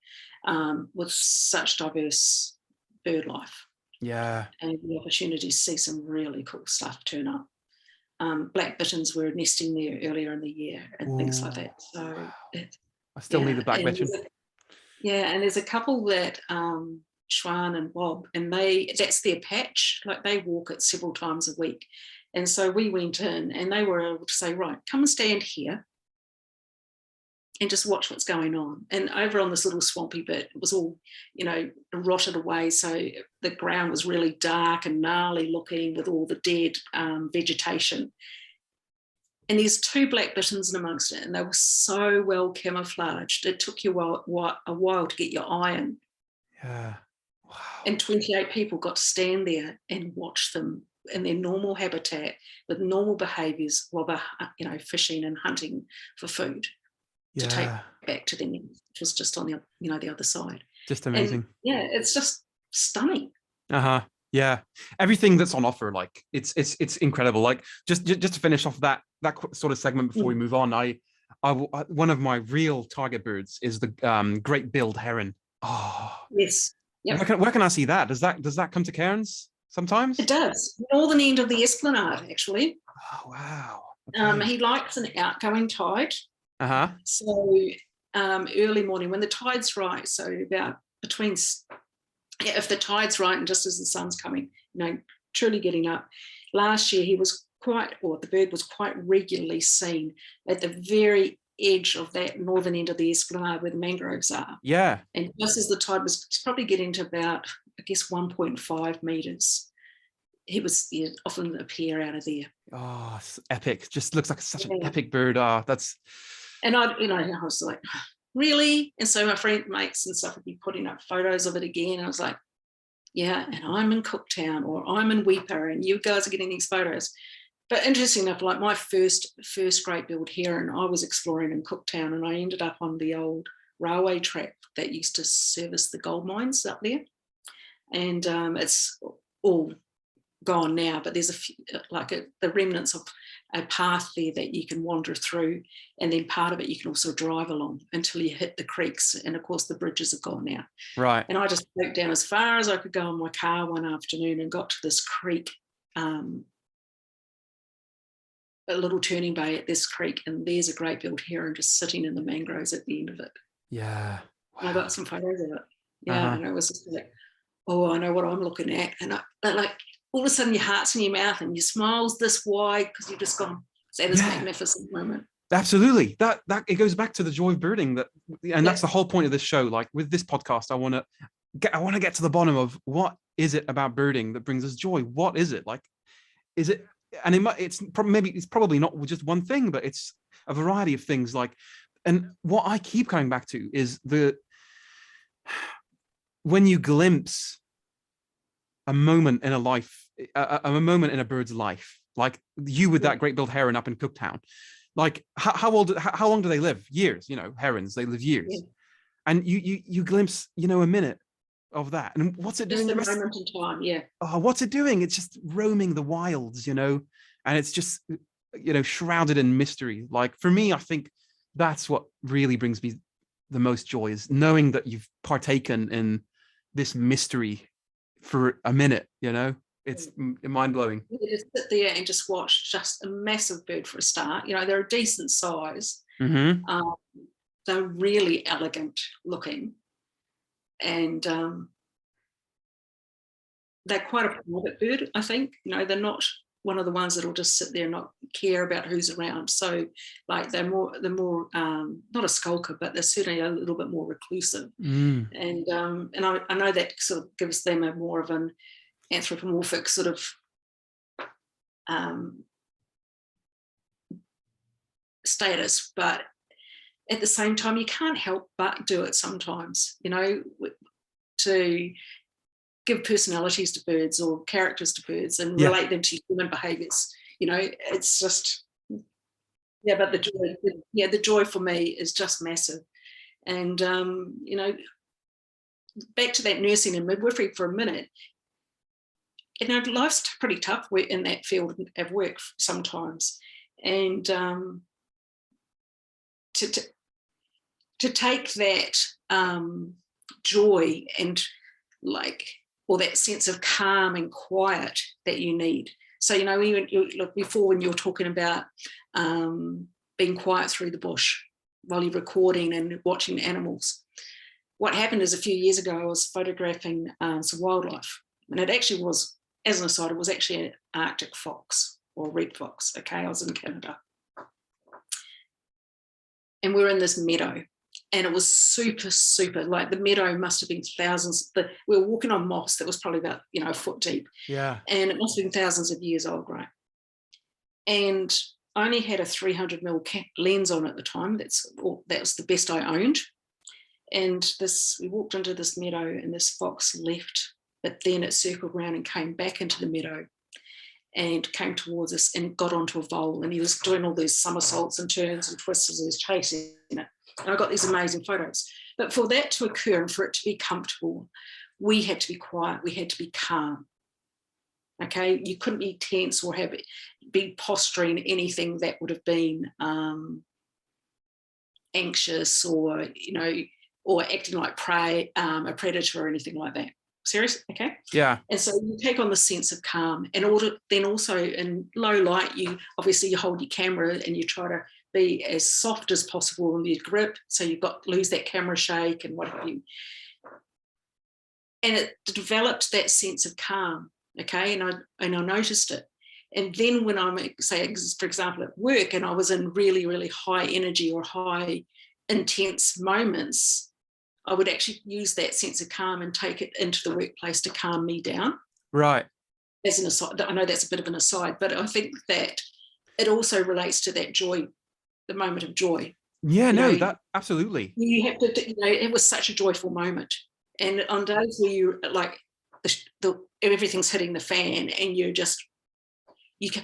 with such diverse bird life. Yeah. And the opportunity to see some really cool stuff turn up. Black bitterns were nesting there earlier in the year and things like that. So I still need the black bittern. And there's a couple that Schwan and Bob, and that's their patch. Like, they walk it several times a week. And so we went in and they were able to say, right, come and stand here and just watch what's going on. And over on this little swampy bit, it was all, rotted away. So the ground was really dark and gnarly looking with all the dead vegetation. And there's 2 black bitterns in amongst it, and they were so well camouflaged. It took you a while to get your eye in. Yeah. Wow. And 28 people got to stand there and watch them in their normal habitat with normal behaviours while they're, fishing and hunting for food. To take back to them, which was just on the other side. Just amazing. And, it's just stunning. Yeah, everything that's on offer, like it's incredible. Like, just to finish off that sort of segment before we move on, I one of my real target birds is the Great-billed Heron. Oh yes. Yep. Where can I see that? Does that come to Cairns sometimes? It does. Northern end of the Esplanade, actually. Oh wow. Okay. He likes an outgoing tide. So early morning when the tide's right, so about between, if the tide's right and just as the sun's coming, truly getting up. Last year the bird was quite regularly seen at the very edge of that northern end of the Esplanade where the mangroves are. Yeah. And just as the tide was probably getting to about, I guess, 1.5 metres, he'd often appear out of there. Oh, it's epic. Just looks like such an epic bird. And I was like, really? And so my mates and stuff would be putting up photos of it again. And I was like, yeah, and I'm in Cooktown or I'm in Weipa and you guys are getting these photos. But interesting enough, like my first great-billed heron, I was exploring in Cooktown, and I ended up on the old railway track that used to service the gold mines up there. And it's all gone now, but there's the remnants of a path there that you can wander through, and then part of it you can also drive along until you hit the creeks, and of course the bridges are gone now. Right. And I just walked down as far as I could go in my car one afternoon and got to this creek, a little turning bay at this creek, and there's a great-billed heron just sitting in the mangroves at the end of it. Yeah. Wow. And I got some photos of it. Yeah. And it was just like, oh, I know what I'm looking at. And all of a sudden your heart's in your mouth and your smile's this wide because you've just gone, that is a magnificent moment. Absolutely. That it goes back to the joy of birding, and that's Yeah. the whole point of this show. Like with this podcast, I want to get to the bottom of what is it about birding that brings us joy? What is it? Like, is it, and it's probably not just one thing, but it's a variety of things. Like, and what I keep coming back to is when you glimpse a moment in a life, a moment in a bird's life, like you with that great-billed heron up in Cooktown. Like how long do they live? Years, herons, they live years. Yeah. And you glimpse, a minute of that. And what's it doing? Just a moment in time, yeah. Oh, what's it doing? It's just roaming the wilds, and it's just, shrouded in mystery. Like for me, I think that's what really brings me the most joy, is knowing that you've partaken in this mystery for a minute, It's mind-blowing. You just sit there and just watch just a massive bird for a start. They're a decent size. Mm-hmm. They're really elegant looking. And they're quite a private bird, I think. They're not one of the ones that'll just sit there and not care about who's around. So like they're more not a skulker, but they're certainly a little bit more reclusive. And I know that sort of gives them a more of an anthropomorphic sort of status, but at the same time you can't help but do it sometimes, to give personalities to birds or characters to birds and relate them to human behaviors. It's just, but the joy for me is just massive. And back to that nursing and midwifery for a minute, life's pretty tough in that field of work sometimes. And to take that joy and or that sense of calm and quiet that you need. So, before when you were talking about being quiet through the bush while you're recording and watching animals, what happened is a few years ago, I was photographing some wildlife, and it actually was, as an aside, it was actually an Arctic fox or red fox. Okay, I was in Canada. And we were in this meadow, and it was super, super, like the meadow must have been thousands. We were walking on moss that was probably about, a foot deep. Yeah. And it must have been thousands of years old, right? And I only had a 300mm lens on at the time. That was the best I owned. And we walked into this meadow, and this fox left, but then it circled around and came back into the meadow and came towards us and got onto a vole, and he was doing all these somersaults and turns and twists as he was chasing it. And I got these amazing photos. But for that to occur and for it to be comfortable, we had to be quiet, we had to be calm. Okay, you couldn't be tense or be posturing anything that would have been anxious or, or acting like prey, a predator or anything like that. Serious? Okay. Yeah. And so you take on the sense of calm, and then also in low light, you hold your camera and you try to be as soft as possible in your grip, so you've got lose that camera shake and what have you. And it developed that sense of calm. Okay, and I noticed it. And then when I'm, say, for example, at work, and I was in really, really high energy or high intense moments, I would actually use that sense of calm and take it into the workplace to calm me down. Right. As an aside, I know that's a bit of an aside, but I think that it also relates to that joy, the moment of joy. Yeah, that absolutely. You have to, it was such a joyful moment. And on days where you like everything's hitting the fan and you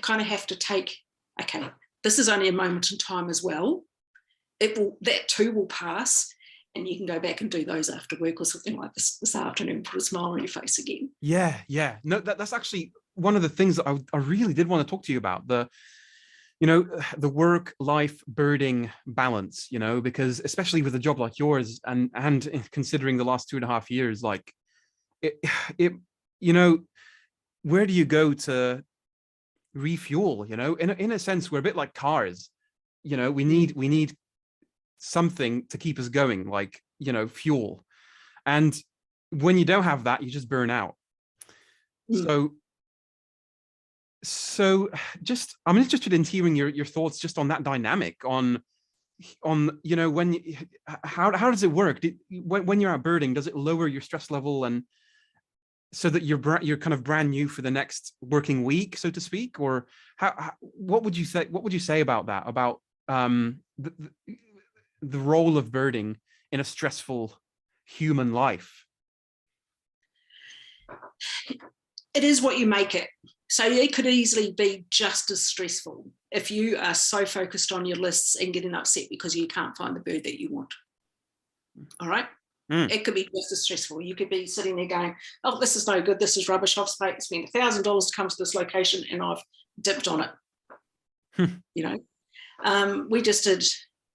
kind of have to take, okay, this is only a moment in time as well. That too will pass. And you can go back and do those after work or something like this afternoon, put a smile on your face again. Yeah. No, that's actually one of the things that I really did want to talk to you about, the work-life birding balance, because especially with a job like yours and considering the last 2.5 years, like it where do you go to refuel? In a sense, we're a bit like cars. We need something to keep us going, like fuel, and when you don't have that, you just burn out. So So just, I'm interested in hearing your thoughts just on that dynamic, on when how does it work? When you're out birding, does it lower your stress level, and so that you're kind of brand new for the next working week, so to speak? Or what would you say about that, about the role of birding in a stressful human life? It is what you make it. So it could easily be just as stressful if you are so focused on your lists and getting upset because you can't find the bird that you want. All right. It could be just as stressful. You could be sitting there going, oh, this is no good. This is rubbish. I've spent $1,000 to come to this location and I've dipped on it. We just did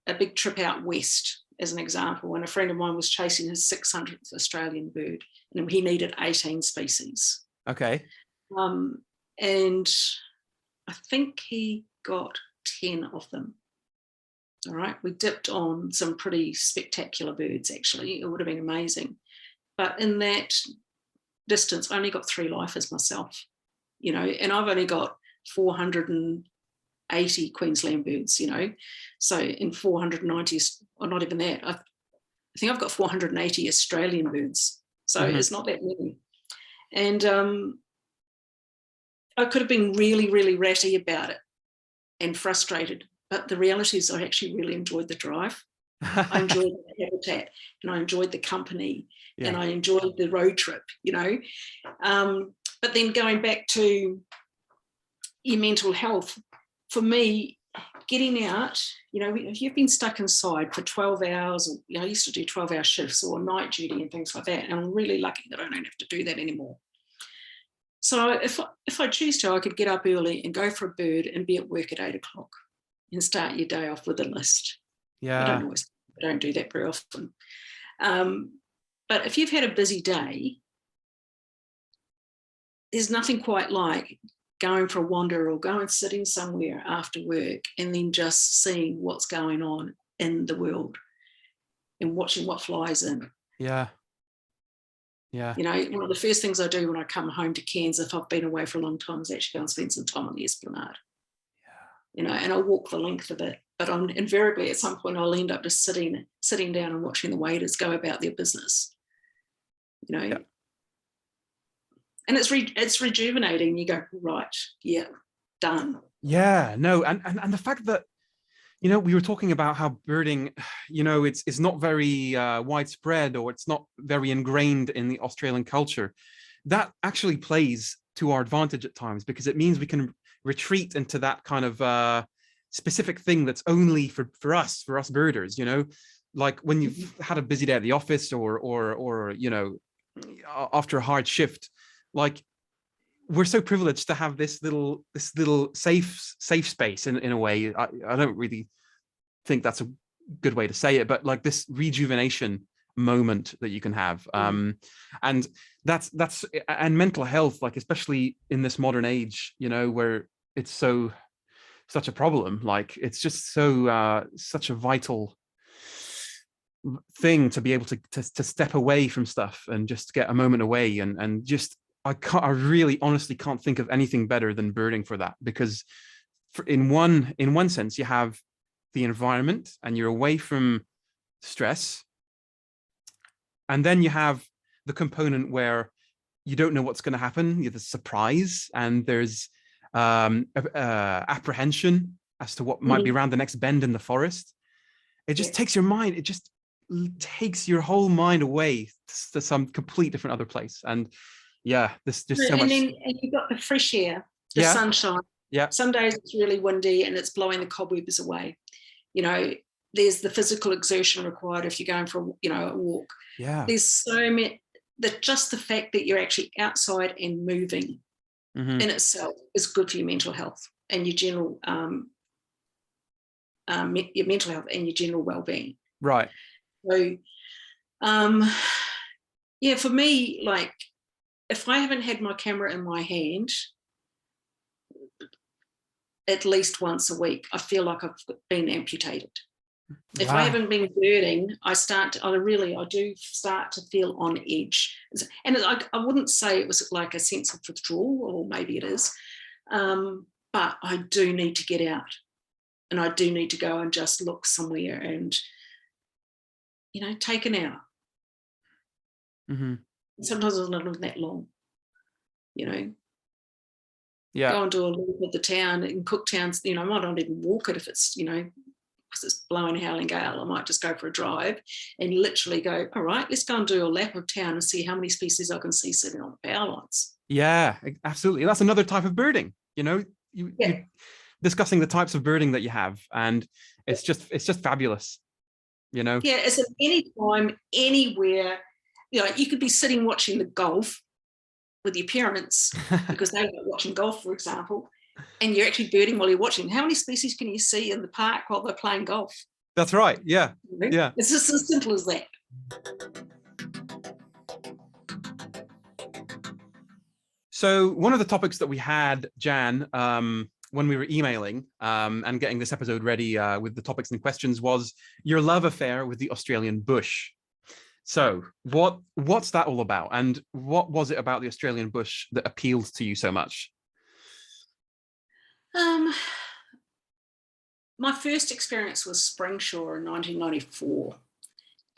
a big trip out west, as an example, and a friend of mine was chasing his 600th Australian bird, and he needed 18 species. Okay. And I think he got 10 of them. All right, we dipped on some pretty spectacular birds, actually. It would have been amazing. But in that distance, I only got 3 lifers myself, and I've only got 480 Queensland birds, So in 490, or not even that, I think I've got 480 Australian birds. So it's not that many. And I could have been really, really ratty about it and frustrated. But the reality is I actually really enjoyed the drive. I enjoyed the habitat, and I enjoyed the company, and I enjoyed the road trip, But then going back to your mental health, for me, getting out, if you've been stuck inside for 12 hours, or, I used to do 12-hour shifts or night duty and things like that. And I'm really lucky that I don't have to do that anymore. So if I choose to, I could get up early and go for a bird and be at work at 8 o'clock. And start your day off with a list. I don't do that very often. But if you've had a busy day, there's nothing quite like going for a wander or going sitting somewhere after work and then just seeing what's going on in the world and watching what flies in. Yeah. One of the first things I do when I come home to Cairns, if I've been away for a long time, is actually go and spend some time on the Esplanade. And I'll walk the length of it, but invariably at some point I'll end up just sitting down and watching the waders go about their business, And it's rejuvenating. You go, right, done. Yeah, no, and the fact that, we were talking about how birding, it's not very widespread, or it's not very ingrained in the Australian culture. That actually plays to our advantage at times, because it means we can retreat into that kind of specific thing that's only for us birders, like when you've had a busy day at the office, or after a hard shift, like we're so privileged to have this little safe space in a way. I don't really think that's a good way to say it, but like this rejuvenation moment that you can have, and that's and mental health, like especially in this modern age, where it's such a problem. Like it's just such a vital thing to be able to step away from stuff and just get a moment away, and just I really honestly can't think of anything better than birding for that, because in one sense you have the environment and you're away from stress, and then you have the component where you don't know what's going to happen. You have the surprise, and there's apprehension as to what might be around the next bend in the forest. It just takes your mind, it just takes your whole mind away to some complete different other place. And there's just so much. And you've got the fresh air, the sunshine. Some days it's really windy and it's blowing the cobwebs away. There's the physical exertion required if you're going for a walk. There's so many, just the fact that you're actually outside and moving in itself is good for your mental health and your general well-being. Right. So for me, like if I haven't had my camera in my hand at least once a week, I feel like I've been amputated. If I haven't been birding, I do start to feel on edge. And I wouldn't say it was like a sense of withdrawal, or maybe it is, But I do need to get out, and I do need to go and just look somewhere and, take an hour. Mm-hmm. Sometimes it's not even that long, Yeah. Go and do a loop of the town. In Cooktowns, I might not even walk it if it's, because it's blowing a howling gale. I might just go for a drive and literally go, all right, let's go and do a lap of town and see how many species I can see sitting on the power lines. Yeah, absolutely. That's another type of birding, you're discussing the types of birding that you have, and it's just fabulous, Yeah, it's at any time, anywhere. You could be sitting watching the golf with your parents because they like watching golf, for example, and you're actually birding while you're watching. How many species can you see in the park while they're playing golf? That's right. Yeah. Yeah. It's just as simple as that. So one of the topics that we had, Jan, when we were emailing and getting this episode ready with the topics and questions, was your love affair with the Australian bush. So what's that all about? And what was it about the Australian bush that appealed to you so much? My first experience was Springshore in 1994.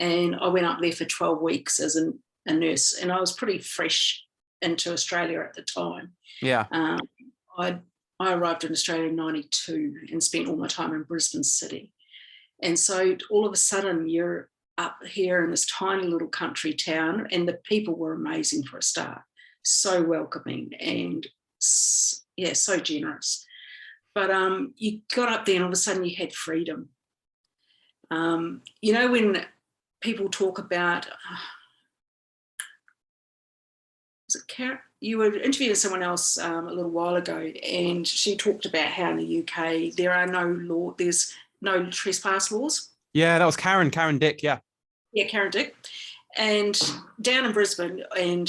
And I went up there for 12 weeks as a nurse. And I was pretty fresh into Australia at the time. Yeah. I arrived in Australia in 92 and spent all my time in Brisbane City. And so all of a sudden you're up here in this tiny little country town, and the people were amazing for a start. So welcoming and so generous. But you got up there and all of a sudden you had freedom. When people talk about, was it Karen? You were interviewing someone else a little while ago, and she talked about how in the UK there's no trespass laws. Yeah, that was Karen Dick, yeah. Yeah, Karen Dick. And down in Brisbane and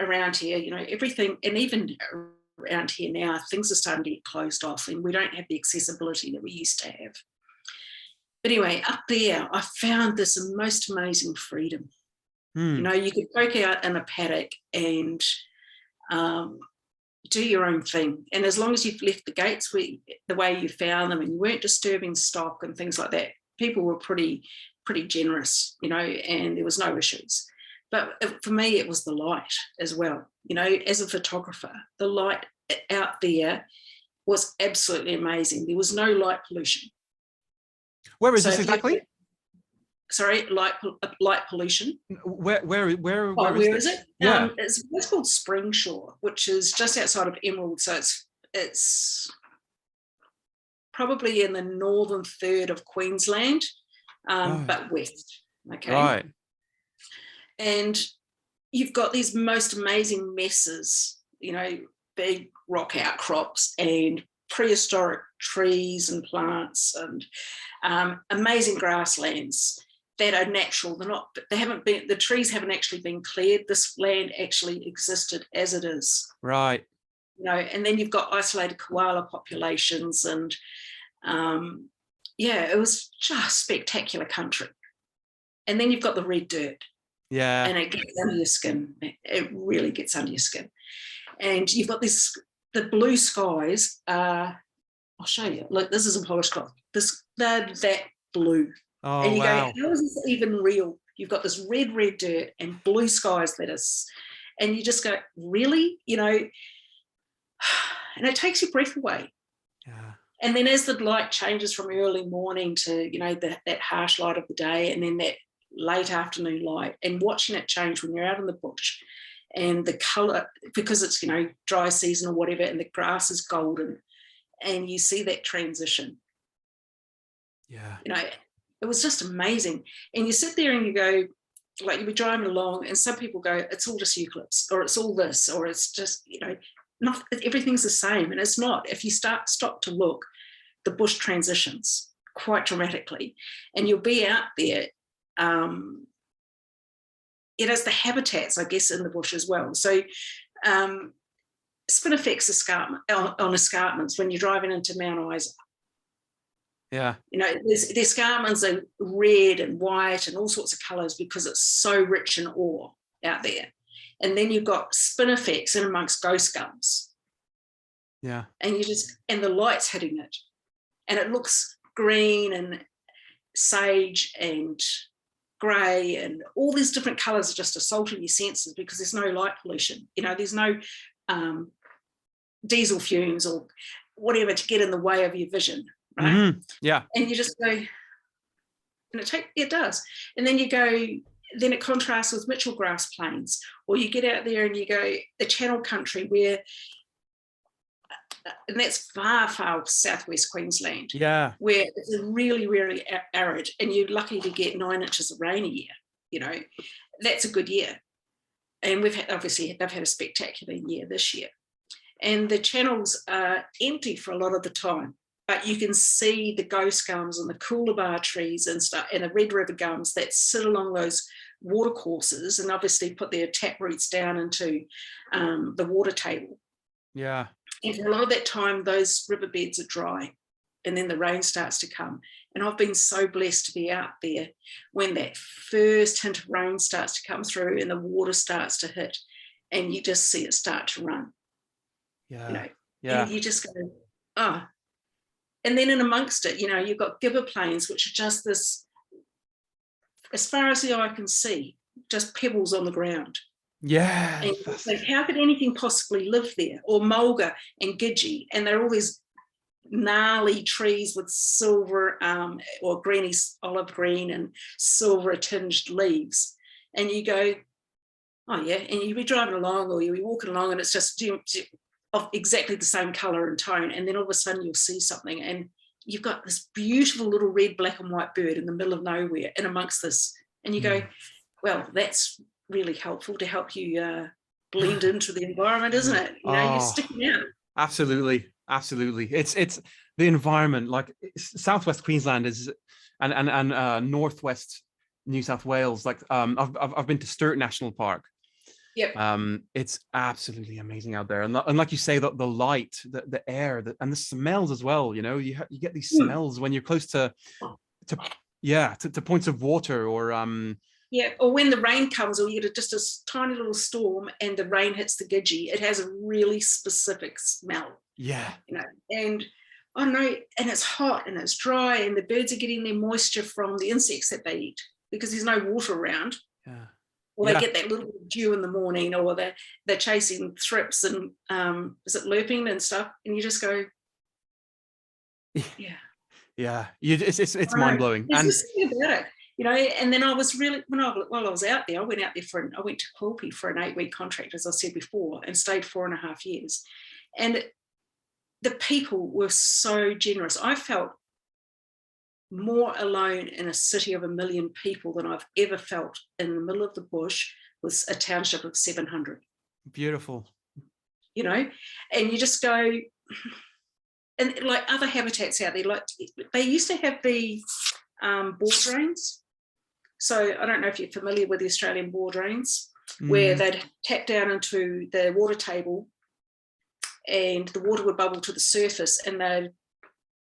around here, everything, and even around here now, things are starting to get closed off and we don't have the accessibility that we used to have. But anyway, up there, I found this most amazing freedom. You could poke out in a paddock and do your own thing. And as long as you've left the gates the way you found them and you weren't disturbing stock and things like that, people were pretty generous, and there was no issues. But for me, it was the light as well. As a photographer, the light out there was absolutely amazing. There was no light pollution. Where is this exactly? Sorry, light pollution. Where is it? Yeah. It's called Springshore, which is just outside of Emerald. So it's probably in the northern third of Queensland, but west. Okay. Right. And you've got these most amazing mesas, big rock outcrops and prehistoric trees and plants and amazing grasslands that are natural. The trees haven't actually been cleared. This land actually existed as it is. Right. And then you've got isolated koala populations and it was just spectacular country. And then you've got the red dirt. Yeah. And it gets under your skin. It really gets under your skin. And you've got the blue skies. I'll show you. Look, this is a polished cloth. They're that blue. Oh, and you wow. go, how is this even real? You've got this red dirt and blue skies and you just go, really? And it takes your breath away. Yeah. And then as the light changes from early morning to, that harsh light of the day and then that late afternoon light, and watching it change when you're out in the bush and the colour, because it's, dry season or whatever, and the grass is golden and you see that transition. Yeah. It was just amazing. And you sit there and you go, like you'll be driving along and some people go, it's all just eucalypts or it's all this, or it's just, not everything's the same. And it's not. If you stop to look, the bush transitions quite dramatically and you'll be out there. It has the habitats, I guess, in the bush as well. So spinifex on escarpments when you're driving into Mount Isa. Yeah. The escarpments are red and white and all sorts of colours because it's so rich in ore out there. And then you've got spinifex in amongst ghost gums. Yeah. and the light's hitting it, and it looks green and sage and grey, and all these different colours are just assaulting your senses because there's no light pollution. There's no diesel fumes or whatever to get in the way of your vision, right? Mm-hmm. Yeah. And you just go, and it does. And then you go, then it contrasts with Mitchell grass plains, or you get out there and you go the Channel Country where, and that's far, far southwest Queensland, where it's really, really arid, and you're lucky to get 9 inches of rain a year. That's a good year. And they've had a spectacular year this year. And the channels are empty for a lot of the time, but you can see the ghost gums and the coolabah trees and stuff, and the Red River gums that sit along those watercourses and obviously put their tap roots down into the water table. Yeah. And for a lot of that time, those riverbeds are dry, and then the rain starts to come. And I've been so blessed to be out there when that first hint of rain starts to come through and the water starts to hit, and you just see it start to run. Yeah. And you just go, oh. And then in amongst it, you've got Gibber Plains, which are just this, as far as the eye can see, just pebbles on the ground. Yeah. And you think, how could anything possibly live there? Or Mulga and Gidgee, and they're all these gnarly trees with silver or greeny olive green and silver tinged leaves. And you go, oh yeah, and you'll be driving along or you'll be walking along and it's just of exactly the same colour and tone, and then all of a sudden you'll see something and you've got this beautiful little red, black and white bird in the middle of nowhere in amongst this, and you go, well, that's really helpful to help you blend into the environment, isn't it? You're sticking out. Absolutely. It's the environment, like Southwest Queensland is and Northwest New South Wales. Like I've been to Sturt National Park. Yep. It's absolutely amazing out there, and like you say, the light, the air, and the smells as well. You get these smells when you're close to points of water, or or when the rain comes, or you get just a tiny little storm and the rain hits the Gidgee, it has a really specific smell. And I don't know, and it's hot and it's dry, and the birds are getting their moisture from the insects that they eat because there's no water around. Or they get that little bit of dew in the morning, or they're chasing thrips and is it lerping and stuff, and you just go, it's mind blowing. There's just something about it, And then I was really while I was out there, I went to Quilpie for an 8-week contract, as I said before, and stayed 4.5 years, and the people were so generous. I felt more alone in a city of 1 million people than I've ever felt in the middle of the bush with a township of 700. Beautiful. And you just go, and like other habitats out there, like they used to have the bore drains. So I don't know if you're familiar with the Australian bore drains, where they'd tap down into the water table and the water would bubble to the surface, and they'd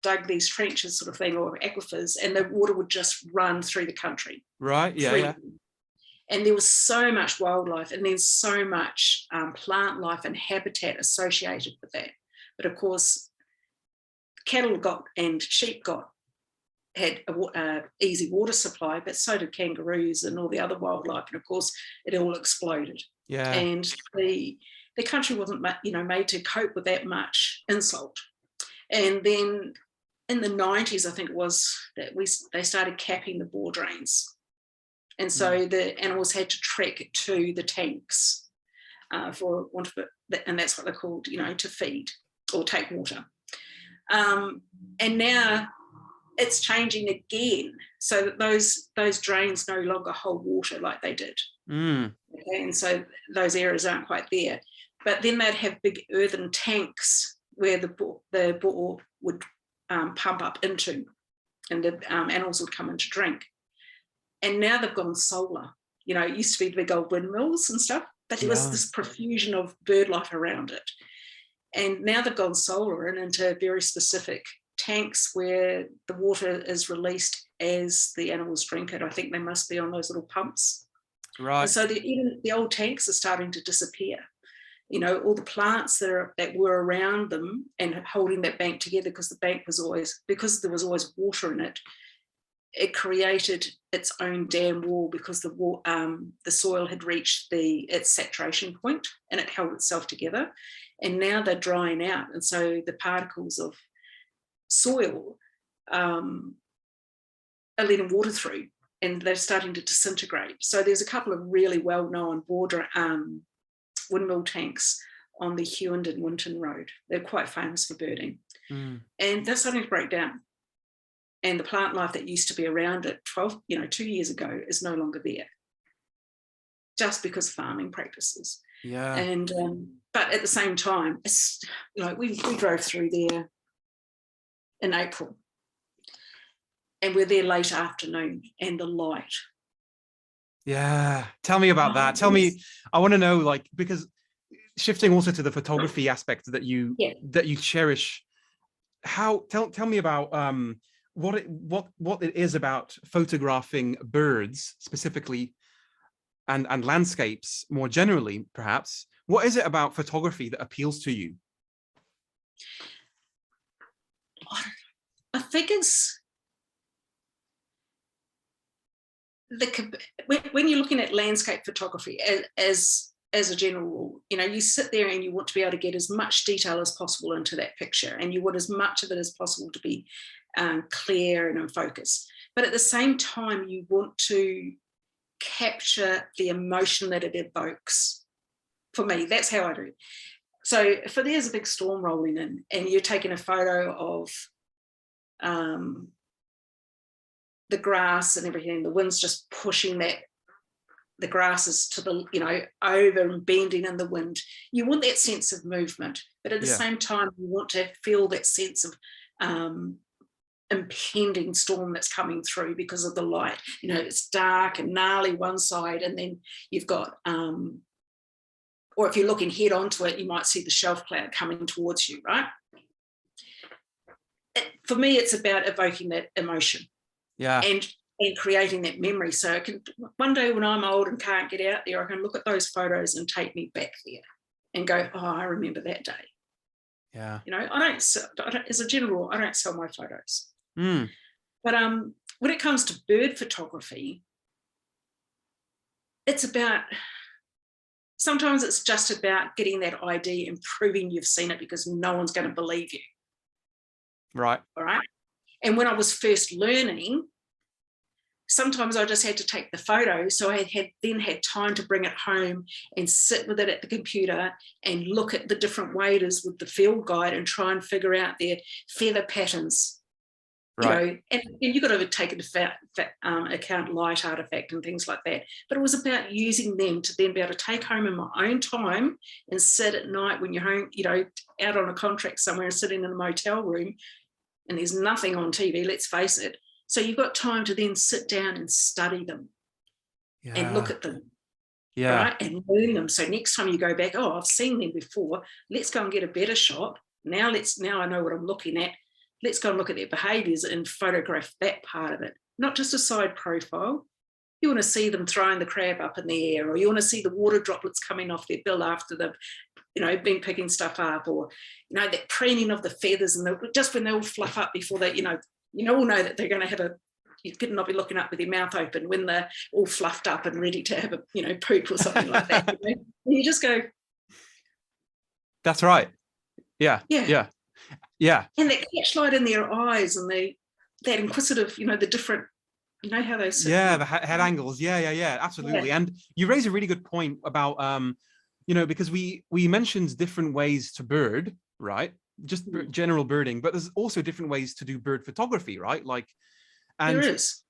dug these trenches sort of thing, or aquifers, and the water would just run through the country. Right, yeah. And there was so much wildlife, and there's so much plant life and habitat associated with that. But of course, cattle and sheep had a easy water supply, but so did kangaroos and all the other wildlife. And of course, it all exploded. Yeah. And the country wasn't, made to cope with that much insult. And then in the 90s, I think it was, that they started capping the bore drains. And so the animals had to trek to the tanks for want of it, and that's what they're called, to feed or take water. And now it's changing again, so that those drains no longer hold water like they did. Okay, and so those areas aren't quite there. But then they'd have big earthen tanks where the bore would pump up into, and the animals would come in to drink. And now they've gone solar. It used to be the big old windmills and stuff, but there was this profusion of bird life around it. And now they've gone solar and into very specific tanks where the water is released as the animals drink it. I think they must be on those little pumps. Right. And so even the old tanks are starting to disappear. all the plants that were around them and holding that bank together, because the bank was always, because there was always water in it, it created its own dam wall, because the soil had reached its saturation point and it held itself together. And now they're drying out, and so the particles of soil are letting water through, and they're starting to disintegrate. So there's a couple of really well-known border windmill tanks on the Hewenden-Winton Road. They're quite famous for birding. And they're starting to break down. And the plant life that used to be around it 2 years ago is no longer there, just because of farming practices. Yeah. And but at the same time, it's we drove through there in April, and we're there late afternoon, and the light. Yeah, tell me about that. Tell me, I want to know, because shifting also to the photography aspect that you cherish. Tell me about what it is about photographing birds specifically, and landscapes more generally, perhaps. What is it about photography that appeals to you? I think it's when you're looking at landscape photography as a general rule, you sit there and you want to be able to get as much detail as possible into that picture, and you want as much of it as possible to be clear and in focus. But at the same time, you want to capture the emotion that it evokes. For me, that's how I do it. So if there's a big storm rolling in and you're taking a photo of the grass and everything, the wind's just pushing the grasses to the, over and bending in the wind, you want that sense of movement, but at the same time, you want to feel that sense of impending storm that's coming through because of the light. It's dark and gnarly one side, and then you've got or if you're looking head onto it, you might see the shelf cloud coming towards you, right? For me, it's about evoking that emotion, and creating that memory. So one day when I'm old and can't get out there, I can look at those photos and take me back there and go, oh, I remember that day. Yeah. I don't, as a general rule, I don't sell my photos. But when it comes to bird photography, sometimes it's just about getting that ID and proving you've seen it, because no one's going to believe you. Right. All right. And when I was first learning, sometimes I just had to take the photo. So I then had time to bring it home and sit with it at the computer and look at the different waders with the field guide and try and figure out their feather patterns. Right. And you've got to take into account light artifact and things like that. But it was about using them to then be able to take home in my own time and sit at night when you're home, out on a contract somewhere and sitting in a motel room and there's nothing on TV, let's face it. So you've got time to then sit down and study them and look at them. Right? And learn them. So next time you go back, oh, I've seen them before. Let's go and get a better shot. Now I know what I'm looking at. Let's go and look at their behaviours and photograph that part of it, not just a side profile. You want to see them throwing the crab up in the air, or you want to see the water droplets coming off their bill after they've, been picking stuff up, or, that preening of the feathers, and just when they all fluff up before they, all know that they're going to have you could not be looking up with your mouth open when they're all fluffed up and ready to have a, poop or something like that. And you just go. That's right. Yeah. And that catchlight in their eyes and that inquisitive, the different, how they sit. Yeah, the head angles. Yeah, absolutely. And you raise a really good point about, because we mentioned different ways to bird, right? Just general birding, but there's also different ways to do bird photography, right? And there is.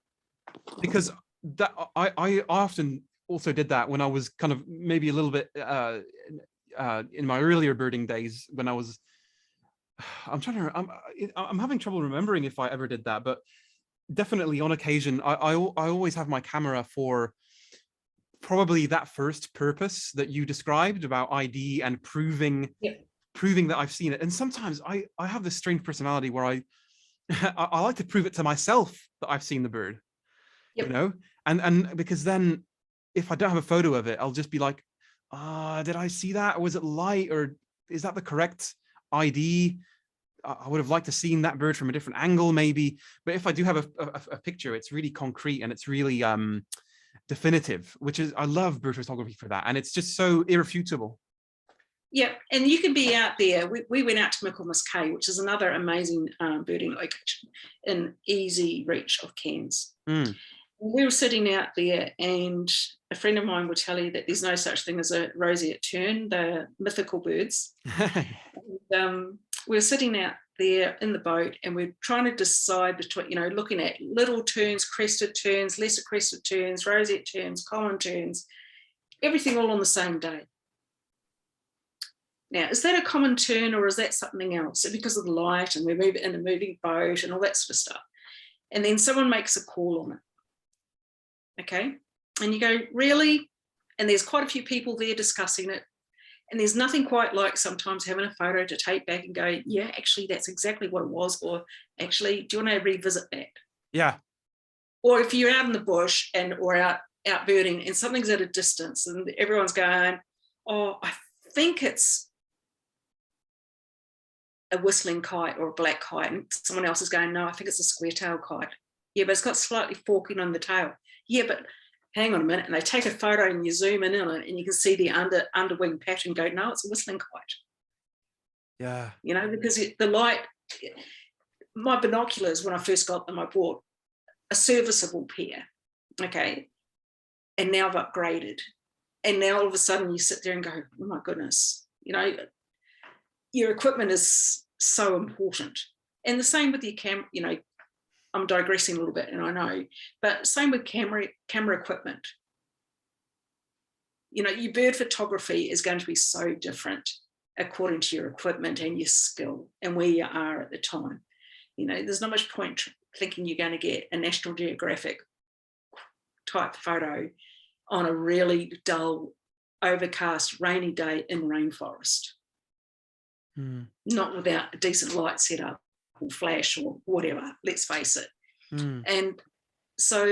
Because that I often also did that when I was kind of maybe a little bit in my earlier birding days when I was. I'm having trouble remembering if I ever did that, but definitely on occasion, I always have my camera for probably that first purpose that you described about ID and proving that I've seen it. And sometimes I have this strange personality where I like to prove it to myself that I've seen the bird, and because then if I don't have a photo of it, I'll just be like, Did I see that? Or was it light, or is that the correct ID? I would have liked to seen that bird from a different angle maybe, but if I do have a picture, it's really concrete and it's really definitive, which is, I love bird photography for that, and it's just so irrefutable. Yeah, and you can be out there. We went out to Michaelmas Cay, which is another amazing birding location in easy reach of Cairns. We were sitting out there, and a friend of mine will tell you that there's no such thing as a roseate tern. They're mythical birds. And, we were sitting out there in the boat, and we're trying to decide between, looking at little terns, crested terns, lesser crested terns, roseate terns, common terns, everything all on the same day. Now, is that a common tern, or is that something else? So because of the light, and we're moving in a moving boat and all that sort of stuff. And then someone makes a call on it. Okay. And you go, really? And there's quite a few people there discussing it. And there's nothing quite like sometimes having a photo to take back and go, yeah, actually, that's exactly what it was. Or actually, do you want to revisit that? Yeah. Or if you're out in the bush or out birding and something's at a distance and everyone's going, oh, I think it's a whistling kite or a black kite. And someone else is going, no, I think it's a square-tailed kite. Yeah, but it's got slightly forking on the tail. Yeah, but hang on a minute. And they take a photo and you zoom in on it and you can see the underwing pattern. Go, no, it's a whistling kite. Yeah. Because the light, my binoculars, when I first got them, I bought a serviceable pair. Okay. And now I've upgraded. And now all of a sudden you sit there and go, oh my goodness, your equipment is so important. And the same with your camera, I'm digressing a little bit, and I know, but same with camera equipment. Your bird photography is going to be so different according to your equipment and your skill and where you are at the time. There's not much point thinking you're going to get a National Geographic type photo on a really dull, overcast, rainy day in rainforest. Not without a decent light setup or flash or whatever, let's face it. And so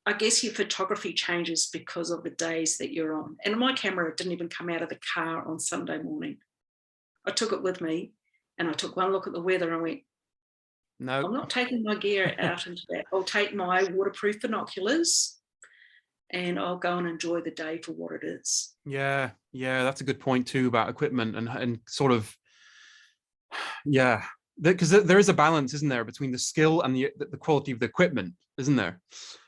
I guess your photography changes because of the days that you're on. And my camera didn't even come out of the car on Sunday morning. I took it with me and I took one look at the weather and went, no, I'm not taking my gear out into that. I'll take my waterproof binoculars and I'll go and enjoy the day for what it is. Yeah, that's a good point too about equipment and sort of, yeah, because there is a balance, isn't there, between the skill and the quality of the equipment, isn't there?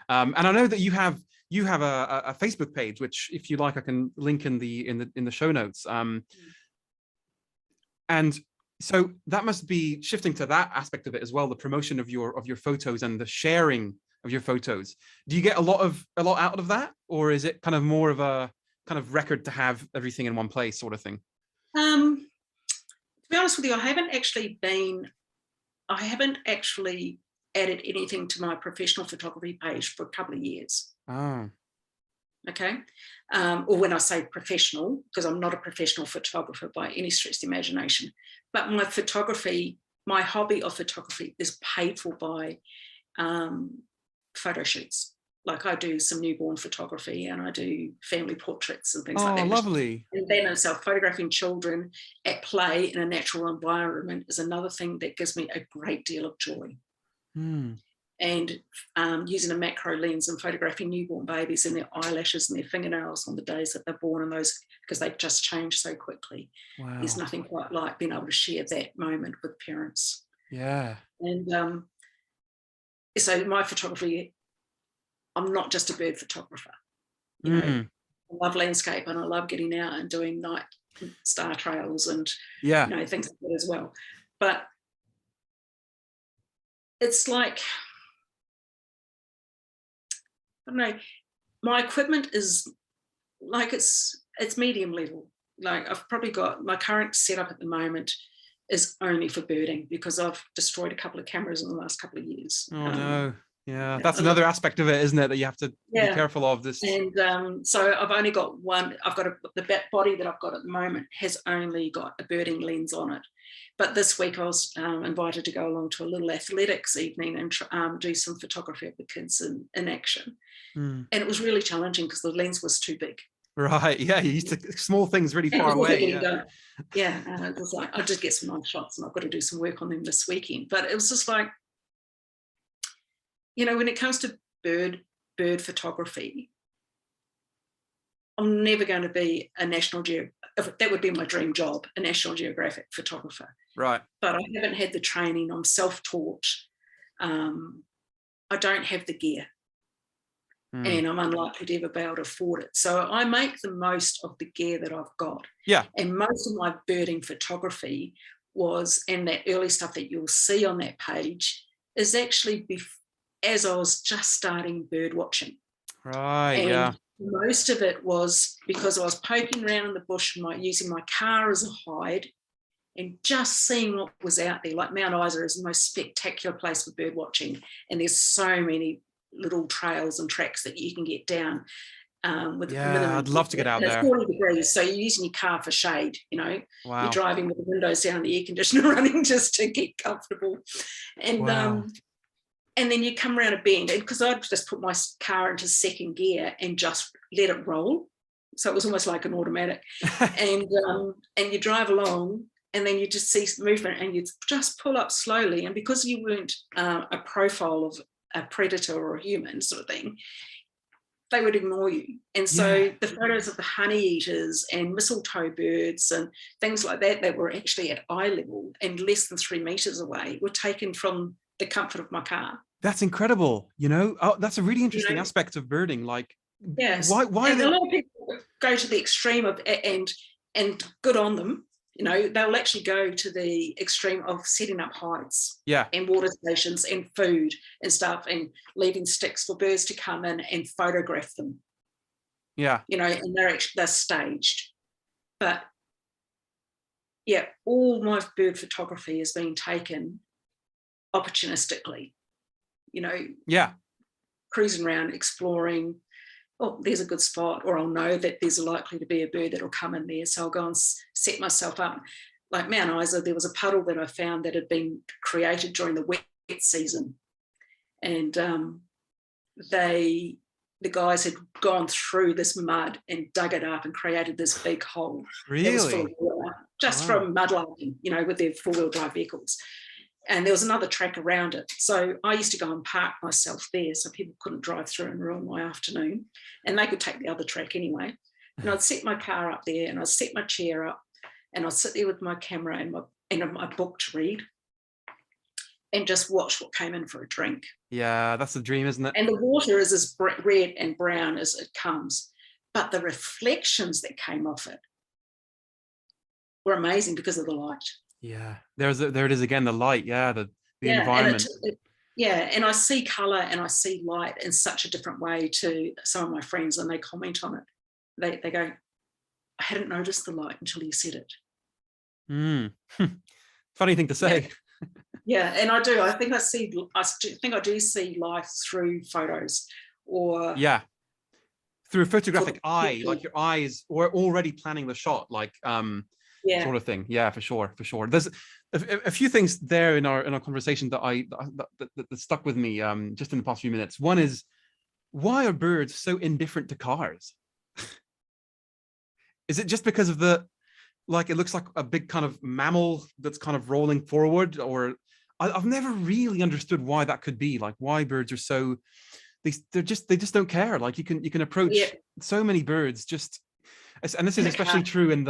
And I know that you have a Facebook page, which, if you like, I can link in the show notes. And so that must be shifting to that aspect of it as well, the promotion of your photos and the sharing of your photos. Do you get a lot out of that, or is it kind of more of a kind of record to have everything in one place sort of thing? To be honest with you, I haven't actually added anything to my professional photography page for a couple of years. Oh. Okay. Or when I say professional, because I'm not a professional photographer by any stretch of the imagination, but my hobby of photography is paid for by photo shoots. Like I do some newborn photography and I do family portraits and things like that. Oh, lovely. And then itself, photographing children at play in a natural environment is another thing that gives me a great deal of joy. And using a macro lens and photographing newborn babies and their eyelashes and their fingernails on the days that they're born, and those, because they just change so quickly. Wow. There's nothing quite like being able to share that moment with parents. Yeah. And so my photography, I'm not just a bird photographer. I love landscape and I love getting out and doing night star trails and things like that as well. But it's like, I don't know, my equipment is like it's medium level. Like I've probably got my current setup at the moment is only for birding because I've destroyed a couple of cameras in the last couple of years. Oh no. Yeah, that's another aspect of it, isn't it, that you have to be careful of this. And so I've only got one. I've got the body that I've got at the moment has only got a birding lens on it. But this week I was invited to go along to a little athletics evening and do some photography of the kids in action. And it was really challenging because the lens was too big. Right. Yeah. You used to small things really And far before they're away. getting done. Yeah, it was like, I'll just get some nice shots and I've got to do some work on them this weekend. But it was just like, you know, when it comes to bird photography, I'm never going to be a National Geographic. That would be my dream job, a National Geographic photographer. Right. But I haven't had the training. I'm self-taught. I don't have the gear. And I'm unlikely to ever be able to afford it. So I make the most of the gear that I've got. Yeah. And most of my birding photography and that early stuff that you'll see on that page is actually as I was just starting bird watching. Right. And yeah. most of it was because I was poking around in the bush and using my car as a hide and just seeing what was out there. Like Mount Isa is the most spectacular place for bird watching. And there's so many little trails and tracks that you can get down with the minimum. I'd love to get out there. It's 40 degrees, so you're using your car for shade, you know. Wow. You're driving with the windows down, the air conditioner running just to get comfortable. And wow. And then you come around a bend, and because I'd just put my car into second gear and just let it roll. So it was almost like an automatic. And you drive along, and then you just see movement and you just pull up slowly. And because you weren't a profile of a predator or a human sort of thing, they would ignore you. And so the photos of the honey eaters and mistletoe birds and things like that were actually at eye level and less than 3 meters away were taken from the comfort of my car. That's incredible. You know, that's a really interesting aspect of birding. Like, yes, why and a lot of people go to the extreme of and good on them. You know, they'll actually go to the extreme of setting up hides and water stations and food and stuff and leaving sticks for birds to come in and photograph them. Yeah. You know, and they're staged. But yeah, all my bird photography is being taken opportunistically, you know. Yeah. Cruising around, exploring. Oh, there's a good spot, or I'll know that there's likely to be a bird that'll come in there. So I'll go and set myself up. Like Mount Isa, there was a puddle that I found that had been created during the wet season. And the guys had gone through this mud and dug it up and created this big hole. Really? That was full of water, just from mudlarking, you know, with their four-wheel drive vehicles. And there was another track around it. So I used to go and park myself there so people couldn't drive through and ruin my afternoon. And they could take the other track anyway. And I'd set my car up there and I'd set my chair up and I'd sit there with my camera and my book to read and just watch what came in for a drink. Yeah, that's the dream, isn't it? And the water is as red and brown as it comes. But the reflections that came off it were amazing because of the light. Yeah, there it is again, the light. Yeah, the environment. And I see color and I see light in such a different way to some of my friends, and they comment on it. They go, I hadn't noticed the light until you said it. Funny thing to say. Yeah, and I do. I think I do see life through photos, or through a photographic eye, like your eyes, or already planning the shot, like sort of thing. Yeah, for sure. There's a few things there in our conversation that stuck with me just in the past few minutes. One is, why are birds so indifferent to cars? Is it just because of it looks like a big kind of mammal that's kind of rolling forward? Or I've never really understood why that could be, like why birds are so, they just don't care. Like you can approach so many birds just, and this is especially true in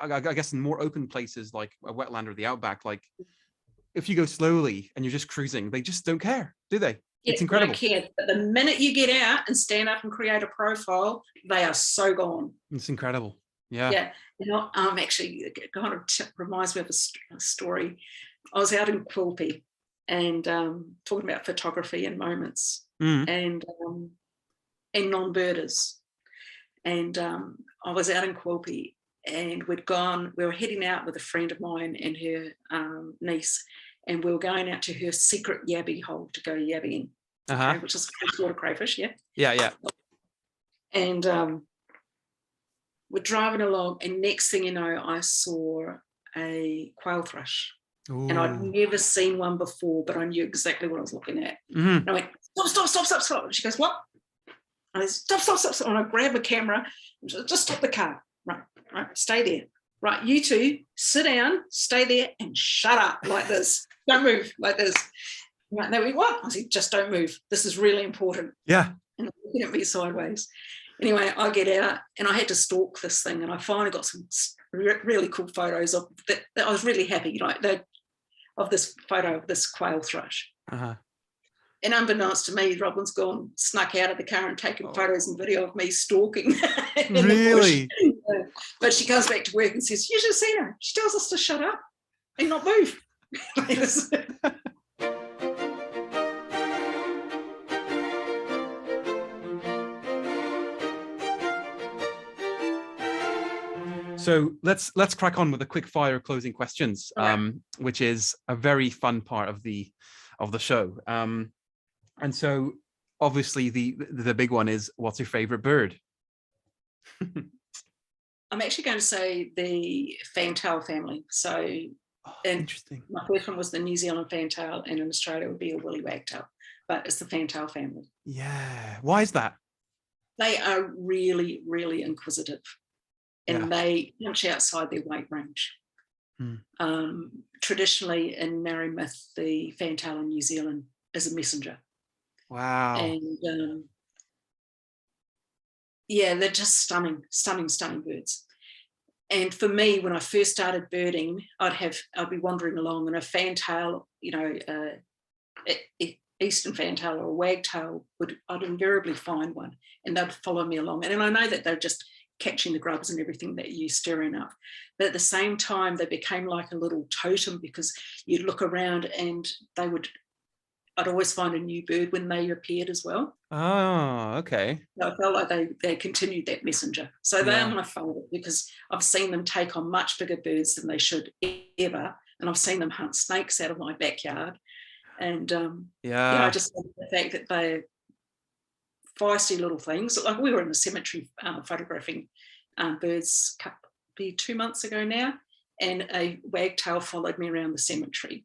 I guess in more open places like a wetland or the outback. Like if you go slowly and you're just cruising, they just don't care, do they? It's incredible. They don't care. But the minute you get out and stand up and create a profile, they are so gone. It's incredible. Yeah. Yeah. You know, actually, it kind of reminds me of a story. I was out in Quilpie and talking about photography and moments and non-birders. And I was out in Quilpie and we were heading out with a friend of mine and her niece, and we were going out to her secret yabby hole to go yabbying, which is freshwater crayfish, Yeah. And we're driving along, and next thing you know, I saw a quail-thrush. Ooh. And I'd never seen one before, but I knew exactly what I was looking at. And I went, stop. And she goes, what? I stop. And I grab a camera, just stop the car. Right, stay there. Right, you two, sit down, stay there and shut up like this. Don't move like this. Right, they went, what? I said, just don't move. This is really important. Yeah. And they're looking at me sideways. Anyway, I get out and I had to stalk this thing, and I finally got some really cool photos of that. I was really happy, of this photo of this quail thrush. Uh-huh. And unbeknownst to me, Robin's snuck out of the car and taken photos and video of me stalking. Really? But she comes back to work and says, you should have seen her. She tells us to shut up and not move. So let's crack on with the quick fire closing questions, which is a very fun part of the show. And so obviously the big one is, what's your favorite bird? I'm actually going to say the fantail family. So interesting. My first one was the New Zealand fantail, and in Australia it would be a woolly wagtail, but it's the fantail family. Yeah. Why is that? They are really, really inquisitive, and they punch outside their weight range. Traditionally in Maori myth, the fantail in New Zealand is a messenger. Wow. And they're just stunning birds. And for me, when I first started birding, I'd be wandering along, and a fantail, eastern fantail or a wagtail, I'd invariably find one, and they'd follow me along. And I know that they're just catching the grubs and everything that you stirring up, but at the same time, they became like a little totem, because you'd look around and I'd always find a new bird when they appeared as well. Oh, okay. So I felt like they continued that messenger. So they are my favourite, because I've seen them take on much bigger birds than they should ever. And I've seen them hunt snakes out of my backyard. And I just love the fact that they're feisty little things. Like, we were in the cemetery photographing birds 2 months ago now, and a wagtail followed me around the cemetery,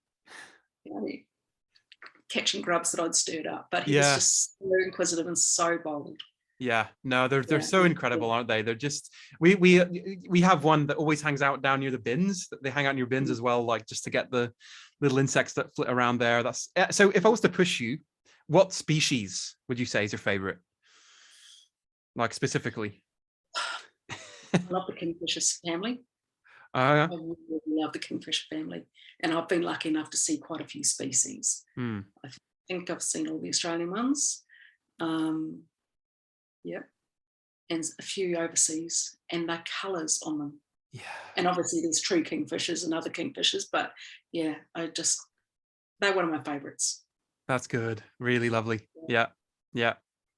catching grubs that I'd stirred up. But he was just so inquisitive and so bold. Yeah, no, they're so incredible, aren't they? They're just, we have one that always hangs out down near the bins. They hang out in your bins as well, like just to get the little insects that flit around there. That's so. If I was to push you, what species would you say is your favorite? Like, specifically? I love the kingfisher family. I really love the kingfisher family, and I've been lucky enough to see quite a few species. I think I've seen all the Australian ones, and a few overseas, and the colours on them. Yeah, and obviously there's true kingfishers and other kingfishers, but they're one of my favourites. That's good. Really lovely. Yeah.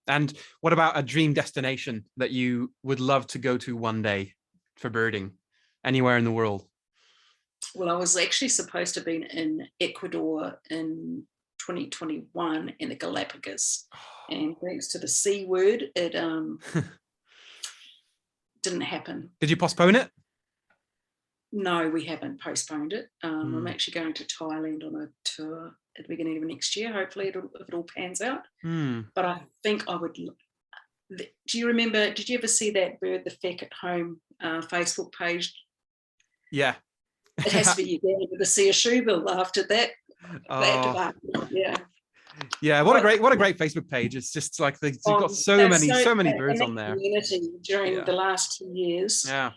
And what about a dream destination that you would love to go to one day for birding? Anywhere in the world? Well, I was actually supposed to have been in Ecuador in 2021 in the Galapagos, and thanks to the C word, it didn't happen. Did you postpone it? No, we haven't postponed it. I'm actually going to Thailand on a tour at the beginning of next year. Hopefully, if it all pans out. But I think I would. Do you remember? Did you ever see that bird, the Feck at Home Facebook page? Yeah. It has to be Uganda with the sea shoebill after that. Yeah, what a great Facebook page. It's just like they've got so many birds on there. Community during the last 2 years. Yeah.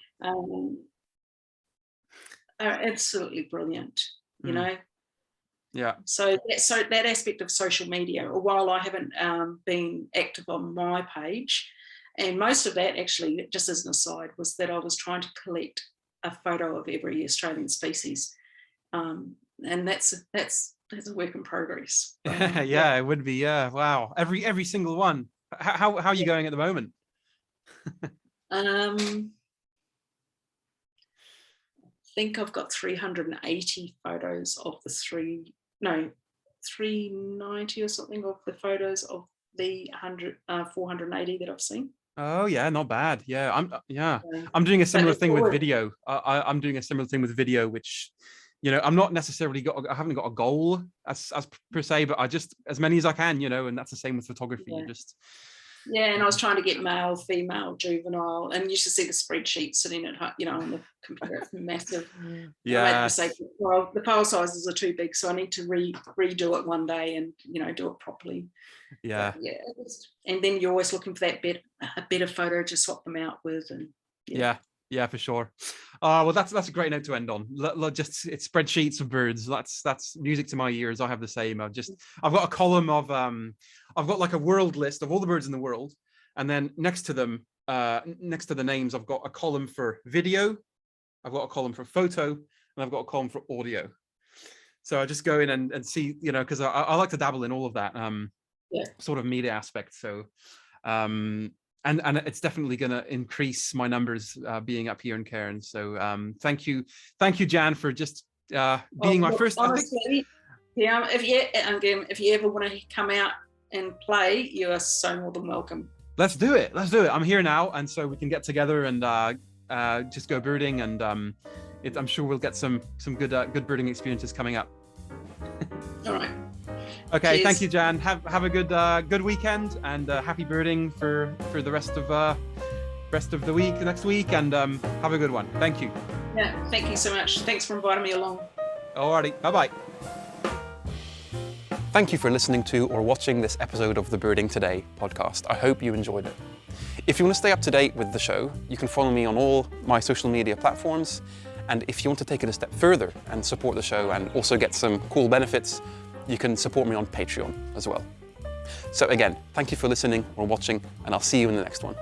Are absolutely brilliant, you know. Yeah. So that aspect of social media, while I haven't been active on my page, and most of that actually, just as an aside, was that I was trying to collect a photo of every Australian species, and that's a work in progress. Yeah, it would be. Yeah, wow. Every single one. How are you going at the moment? I think I've got 380 photos of the 390 or something of the photos of the 480 that I've seen. Oh yeah, not bad. Yeah, I'm doing a similar thing with video. I'm doing a similar thing with video, which, you know, I'm not necessarily I haven't got a goal as per se, but I just, as many as I can, you know, and that's the same with photography. You just Yeah, and I was trying to get male, female, juvenile, and you should see the spreadsheet sitting at home, on the computer. It's massive. Yeah. I made the mistake. Well, the file sizes are too big, so I need to redo it one day and do it properly. Yeah. But, and then you're always looking for that a better photo to swap them out with, and yeah, for sure. Well, that's a great note to end on. It's spreadsheets of birds. That's music to my ears. I have the same. I've got a column of I've got like a world list of all the birds in the world, and then next to them, next to the names, I've got a column for video, I've got a column for photo, and I've got a column for audio. So I just go in and see, because I like to dabble in all of that sort of media aspect. So and it's definitely going to increase my numbers being up here in Cairns. So thank you, Jan, for just being my first. Honestly, if you ever want to come out and play, you are so more than welcome. Let's do it. I'm here now, and so we can get together and just go birding, and I'm sure we'll get some good birding experiences coming up. All right. Okay. Cheers. Thank you, Jan. Have a good weekend, and happy birding for the rest of the week next week, and have a good one. Thank you. Yeah. Thank you so much. Thanks for inviting me along. Alrighty. Bye-bye. Thank you for listening to or watching this episode of the Birding Today podcast. I hope you enjoyed it. If you want to stay up to date with the show, you can follow me on all my social media platforms. And if you want to take it a step further and support the show and also get some cool benefits, you can support me on Patreon as well. So again, thank you for listening or watching, and I'll see you in the next one.